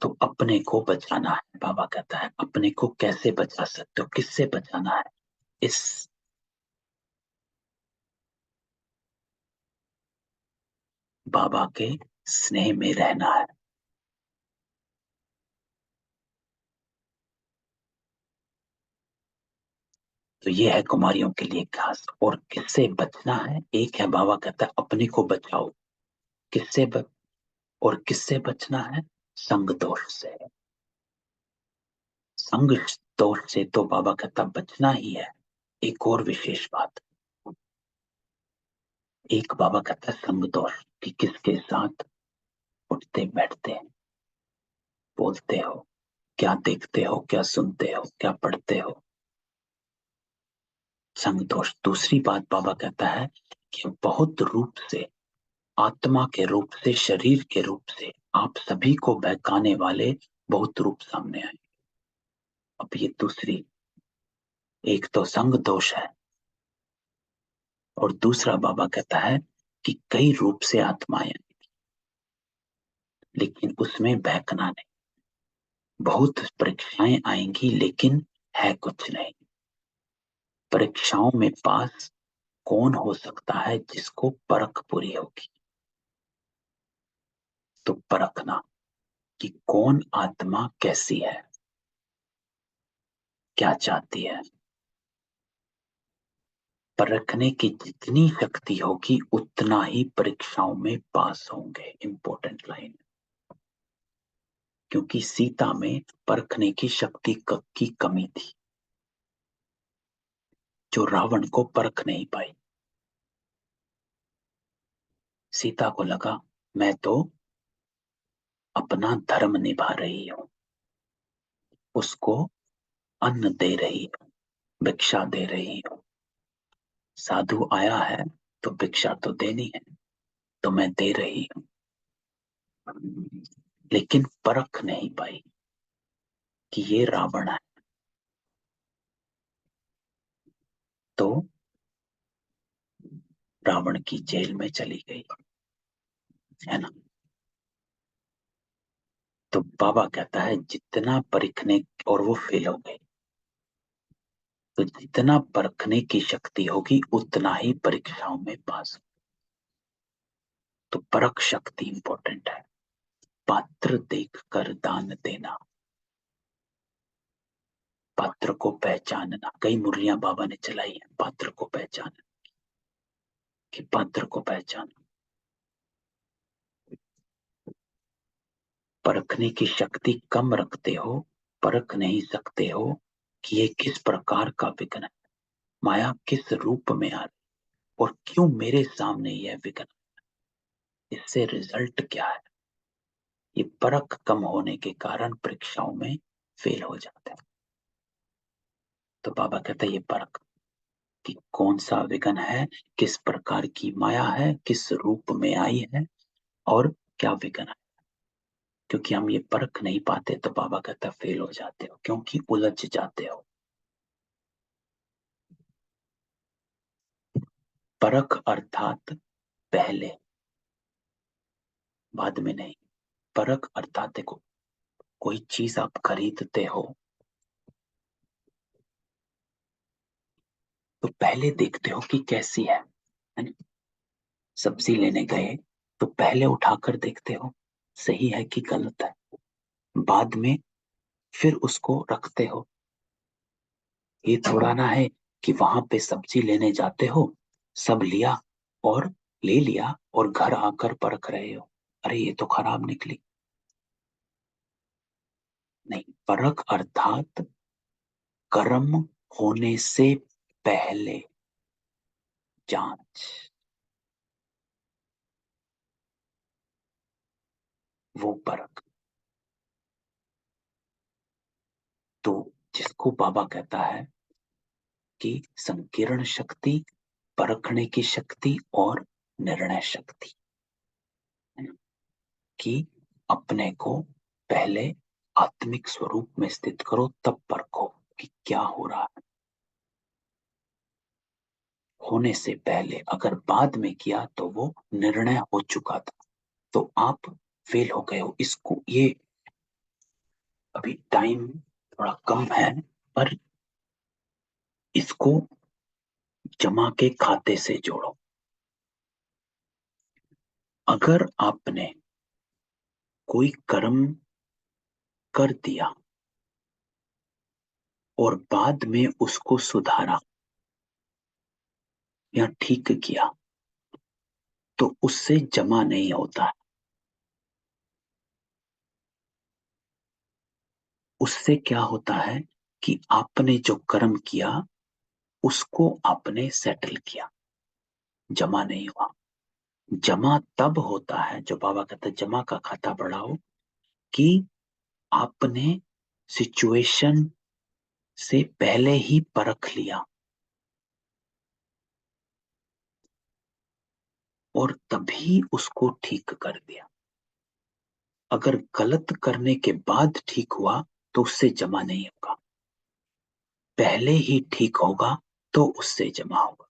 तो अपने को बचाना है। बाबा कहता है अपने को कैसे बचा सकते हो, किससे बचाना है? इस बाबा के स्नेह में रहना है। तो ये है कुमारियों के लिए खास। और किससे बचना है? एक है, बाबा कहता है अपने को बचाओ। किससे और किससे बचना है? संग दोष से। संग दोष से तो बाबा कहता बचना ही है। एक और विशेष बात, एक बाबा कहता है संग दोष, कि किसके साथ उठते बैठते हैं, बोलते हो, क्या देखते हो, क्या सुनते हो, क्या पढ़ते हो। संग दोष। दूसरी बात बाबा कहता है कि बहुत रूप से, आत्मा के रूप से, शरीर के रूप से आप सभी को बहकाने वाले बहुत रूप सामने आए। अब ये दूसरी, एक तो संग दोष है, और दूसरा बाबा कहता है कि कई रूप से आत्माएं, लेकिन उसमें बहकना नहीं। बहुत परीक्षाएं आएंगी लेकिन है कुछ नहीं। परीक्षाओं में पास कौन हो सकता है जिसको परख पूरी होगी। तो परखना कि कौन आत्मा कैसी है, क्या चाहती है। परखने की जितनी शक्ति होगी उतना ही परीक्षाओं में पास होंगे। Important line. क्योंकि सीता में परखने की शक्ति की कमी थी, जो रावण को परख नहीं पाई। सीता को लगा मैं तो अपना धर्म निभा रही हूं, उसको अन्न दे रही हूं, भिक्षा दे रही हूं। साधु आया है तो भिक्षा तो देनी है, तो मैं दे रही हूं। लेकिन परख नहीं पाई कि ये रावण है। तो रावण की जेल में चली गई, है ना। तो बाबा कहता है जितना परखने, और वो फेल हो गई, तो जितना परखने की शक्ति होगी उतना ही परीक्षाओं में पास। तो परख शक्ति इंपॉर्टेंट है। पात्र देख कर दान देना, पात्र को पहचानना। कई मुरलियां बाबा ने चलाई हैं पात्र को पहचानना, कि पात्र को पहचानना। परखने की शक्ति कम रखते हो, परख नहीं सकते हो कि ये किस प्रकार का विघ्न है, माया किस रूप में आ रही, और क्यों मेरे सामने यह विघ्न, इससे रिजल्ट क्या है। ये परख कम होने के कारण परीक्षाओं में फेल हो जाते हैं। तो बाबा कहते हैं ये परख, कि कौन सा विघ्न है, किस प्रकार की माया है, किस रूप में आई है, और क्या विघ्न है। क्योंकि हम ये परख नहीं पाते तो बाबा कहता फेल हो जाते हो, क्योंकि उलझ जाते हो। परख अर्थात पहले, बाद में नहीं। परख अर्थात देखो, कोई चीज आप खरीदते हो तो पहले देखते हो कि कैसी है ना? सब्जी लेने गए तो पहले उठाकर देखते हो सही है कि गलत है। बाद में फिर उसको रखते हो। ये थोड़ा ना है कि वहां पे सब्जी लेने जाते हो, सब लिया और ले लिया और घर आकर परख रहे हो, अरे ये तो खराब निकली। नहीं, परख अर्थात कर्म होने से पहले जांच, वो परख। तो जिसको बाबा कहता है कि संकीर्ण शक्ति, परखने की शक्ति और निर्णय शक्ति, है ना? कि अपने को पहले आत्मिक स्वरूप में स्थित करो, तब परखो कि क्या हो रहा है। होने से पहले, अगर बाद में किया तो वो निर्णय हो चुका था, तो आप फेल हो गए हो। इसको, ये अभी टाइम थोड़ा कम है, पर इसको जमा के खाते से जोड़ो। अगर आपने कोई कर्म कर दिया और बाद में उसको सुधारा या ठीक किया, तो उससे जमा नहीं होता है। उससे क्या होता है कि आपने जो कर्म किया उसको आपने सेटल किया, जमा नहीं हुआ। जमा तब होता है, जो बाबा कहते हैं जमा का खाता बढ़ाओ, कि आपने सिचुएशन से पहले ही परख लिया और तभी उसको ठीक कर दिया। अगर गलत करने के बाद ठीक हुआ तो उससे जमा नहीं होगा, पहले ही ठीक होगा तो उससे जमा होगा।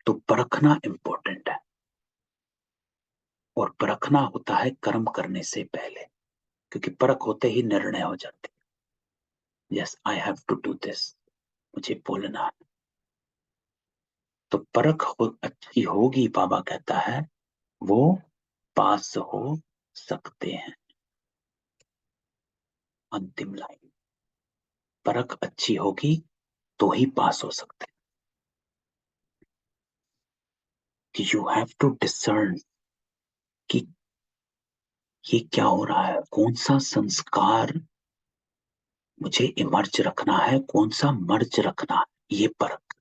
तो परखना इंपॉर्टेंट है, और परखना होता है कर्म करने से पहले, क्योंकि परख होते ही निर्णय हो जाते, yes I have to do this, मुझे बोलना है। तो अच्छी होगी, बाबा कहता है वो पास हो सकते हैं। अंतिम लाइन, परख अच्छी होगी तो ही पास हो सकते हैं। कि यू हैव टू डिसर्न कि ये क्या हो रहा है, कौन सा संस्कार मुझे इमर्ज रखना है, कौन सा मर्ज रखना है, ये परख।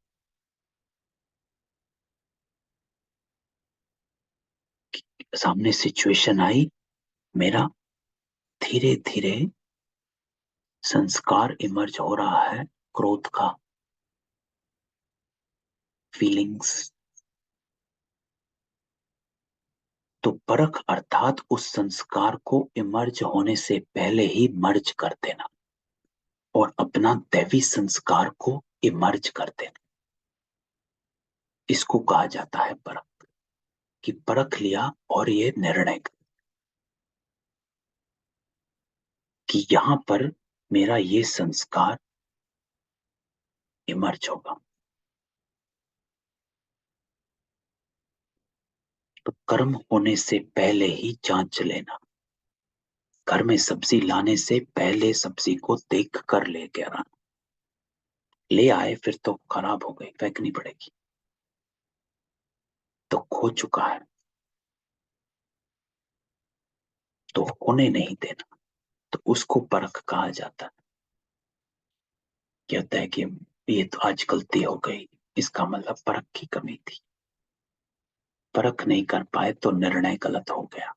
सामने सिचुएशन आई, मेरा धीरे धीरे संस्कार इमर्ज हो रहा है, क्रोध का, फीलिंग्स। तो परख अर्थात उस संस्कार को इमर्ज होने से पहले ही मर्ज कर देना और अपना दैवी संस्कार को इमर्ज कर देना। इसको कहा जाता है परख, कि परख लिया और ये निर्णय कर कि यहां पर मेरा ये संस्कार इमर्ज होगा। तो कर्म होने से पहले ही जांच लेना। घर में सब्जी लाने से पहले सब्जी को देख कर लेके आना। ले आए फिर तो खराब हो गई, फेंकनी पड़ेगी, तो खो चुका है, तो होने नहीं देना। तो उसको परख कहा जाता है। कहता है कि ये तो आज गलती हो गई, इसका मतलब परख की कमी थी। परख नहीं कर पाए तो निर्णय गलत हो गया,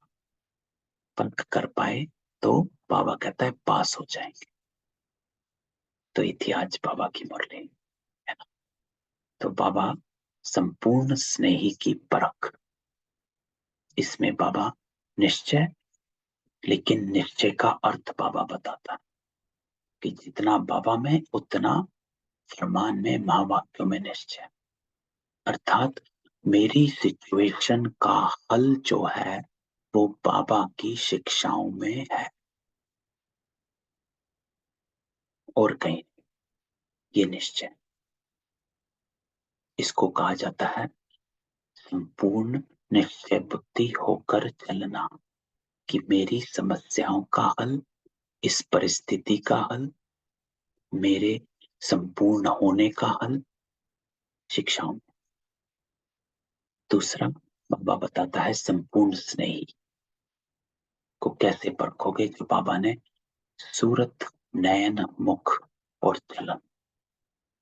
परख कर पाए तो बाबा कहता है पास हो जाएंगे। तो ये थी आज बाबा की मुरली, है ना। तो बाबा संपूर्ण स्नेही की परख, इसमें बाबा निश्चय, लेकिन निश्चय का अर्थ बाबा बताता है कि जितना बाबा में उतना फरमान में, महावाक्यों में निश्चय। अर्थात मेरी सिचुएशन का हल जो है वो बाबा की शिक्षाओं में है और कहीं नहीं। ये निश्चय, इसको कहा जाता है संपूर्ण निश्चय बुद्धि होकर चलना, कि मेरी समस्याओं का हल इस परिस्थिति का हल, मेरे संपूर्ण होने का हल शिक्षाओं में। दूसरा, बाबा बताता है संपूर्ण स्नेही को कैसे परखोगे, जो बाबा ने सूरत, नयन, मुख और चलन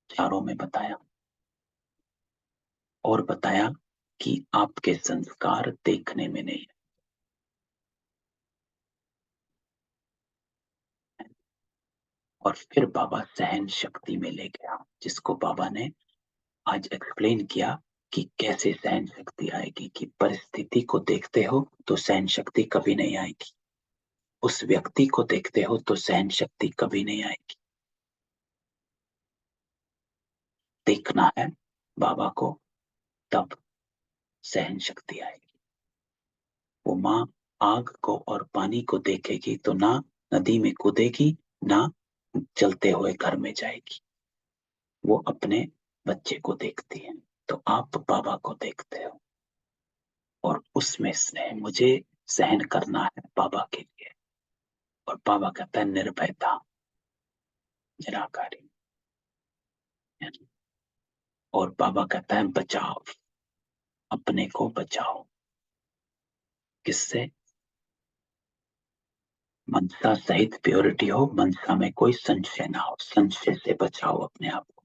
चारों में बताया। और बताया कि आपके संस्कार देखने में नहीं है। और फिर बाबा सहन शक्ति में ले गया, जिसको बाबा ने आज एक्सप्लेन किया कि कैसे सहन शक्ति आएगी। कि परिस्थिति को देखते हो तो सहन शक्ति कभी नहीं आएगी, उस व्यक्ति को देखते हो तो सहन शक्ति कभी नहीं आएगी। देखना है बाबा को, तब सहन शक्ति आएगी। वो माँ आग को और पानी को देखेगी तो ना नदी में कूदेगी, ना चलते हुए घर में जाएगी। वो अपने बच्चे को देखती है। तो आप बाबा को देखते हो और उसमें स्नेह, मुझे सहन करना है बाबा के लिए। और बाबा कहता है निर्भयता, निराकारी। और बाबा कहता है बचाव, अपने को बचाओ। किससे? मनसा सहित प्योरिटी हो, मनसा में कोई संशय ना हो। संशय से बचाओ अपने आप को,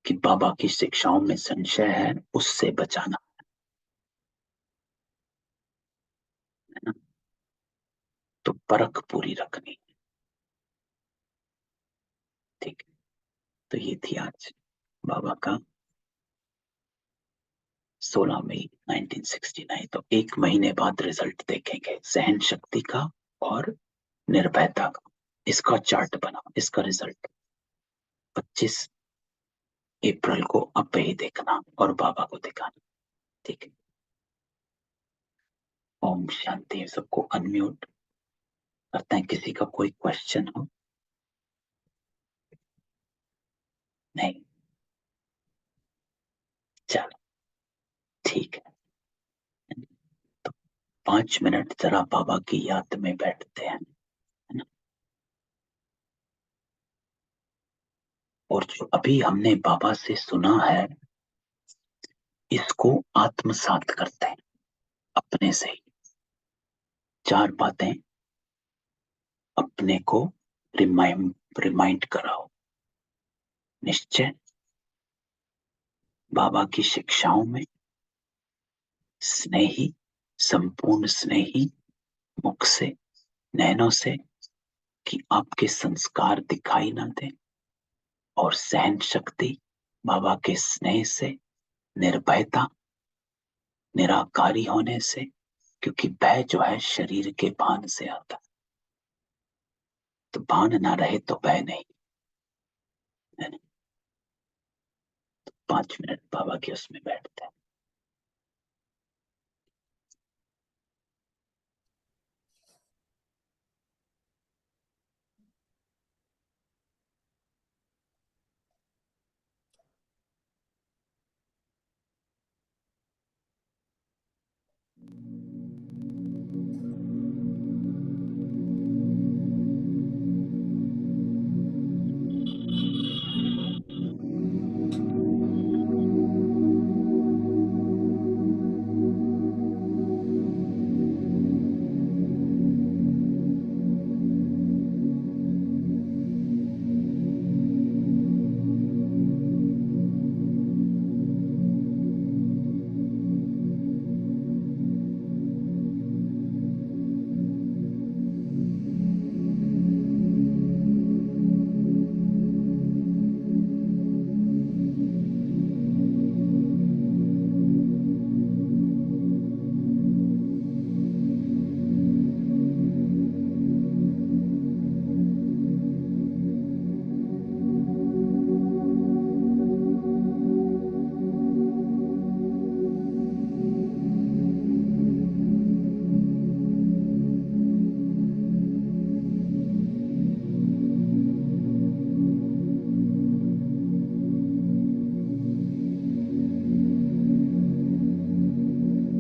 कि बाबा की शिक्षाओं में संशय है, उससे बचाना है ना। तो परख पूरी रखनी, ठीक है। तो ये थी आज बाबा का 16 मई 1969। तो एक महीने बाद रिजल्ट देखेंगे सहन शक्ति का और निर्भयता का। इसका चार्ट बनाओ, इसका रिजल्ट 25 अप्रैल को अब ही देखना और बाबा को दिखाना, ठीक है। ओम शांति। सबको अनम्यूट करते हैं, किसी का कोई क्वेश्चन हो? नहीं, चलो ठीक है। तो 5 मिनट जरा बाबा की याद में बैठते हैं, है ना। और जो अभी हमने बाबा से सुना है, इसको आत्मसात करते हैं अपने से ही। 4 बातें अपने को रिमाइंड कराओ। निश्चय, बाबा की शिक्षाओं में स्नेही, संपूर्ण स्नेही मुख से, नैनों से, कि आपके संस्कार दिखाई ना दे। और सहन शक्ति बाबा के स्नेह से, निर्भयता निराकारी होने से, क्योंकि भय जो है शरीर के भान से आता है। तो भान ना रहे तो भय नहीं, है ना। तो 5 मिनट बाबा के उसमें बैठते हैं।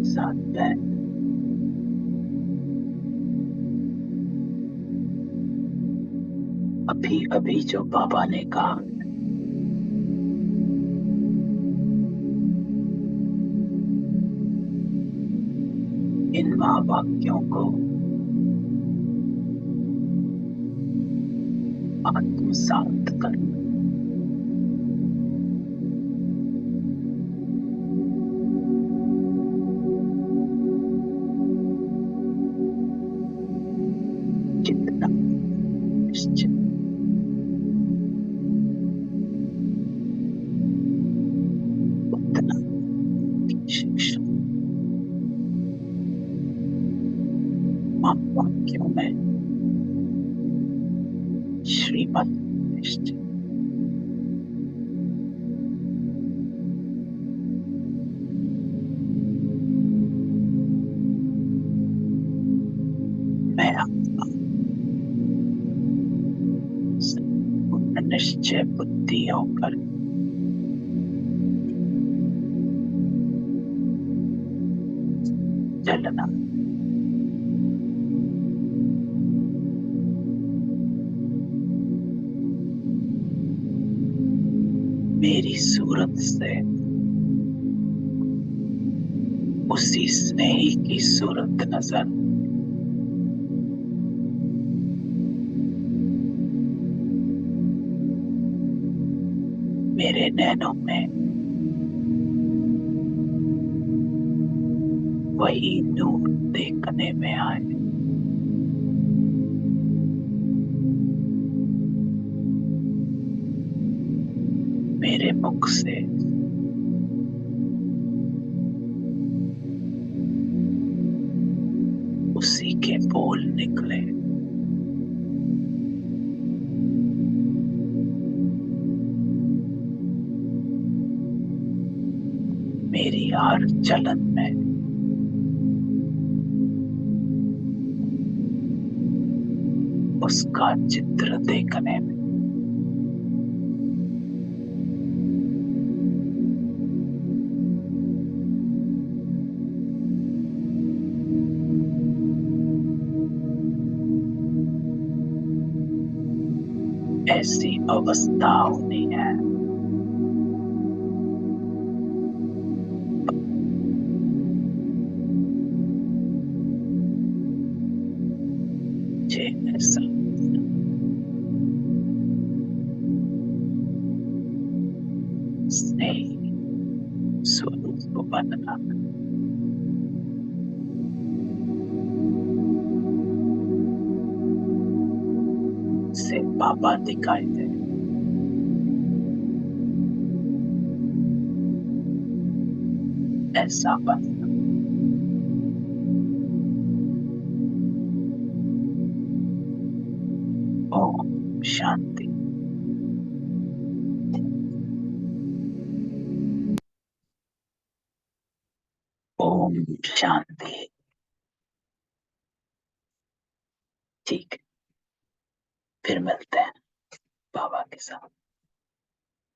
साथ बहन, अभी अभी जो बाबा ने कहा, इन महावाक्यों को आत्मसात कर, जितना निश्चित उतना की शिक्षा महावाक्यों में श्रीमत निश्चित। मैं आपका संपूर्ण निश्चय बुद्धि होकर चलना, मेरी सूरत से उसी स्नेही की सूरत नजर, मेरे नैनों में वही नूर देखने में आए। मेरे मुख से उसी के बोल निकले। मेरी हर चलन में उसका चित्र देखने में ऐसी अवस्था होनी है। मुझे ऐसा स्नेही स्वरूप बनना, से बाबा दिखाई दे। ऐसा बनना। ओम शांति। ओम शांति। ठीक है, फिर मिलते हैं बाबा के साथ।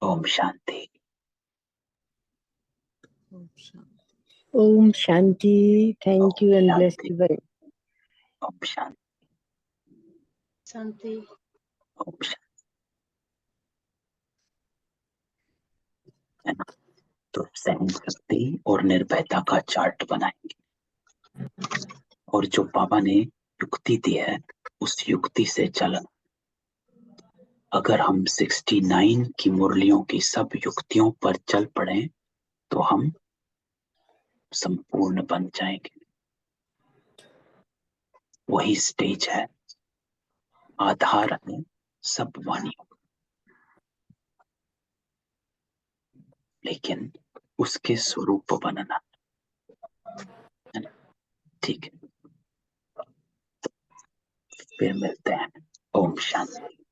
Om Shanti. Om Shanti. Thank you and bless Shanti. You very. Om Shanti. Shanti. Om Shanti. है ना? तो सहन शक्ति और निर्भयता का चार्ट बनाएंगे, और जो बाबा ने युक्ति दी है उस युक्ति से चलना। अगर हम 69 की मुरलियों की सब युक्तियों पर चल पड़े तो हम संपूर्ण बन जाएंगे। वही स्टेज है, आधार है सब वाणियों, लेकिन उसके स्वरूप बनना है ना? ठीक है, फिर मिलते हैं। ओम शांति।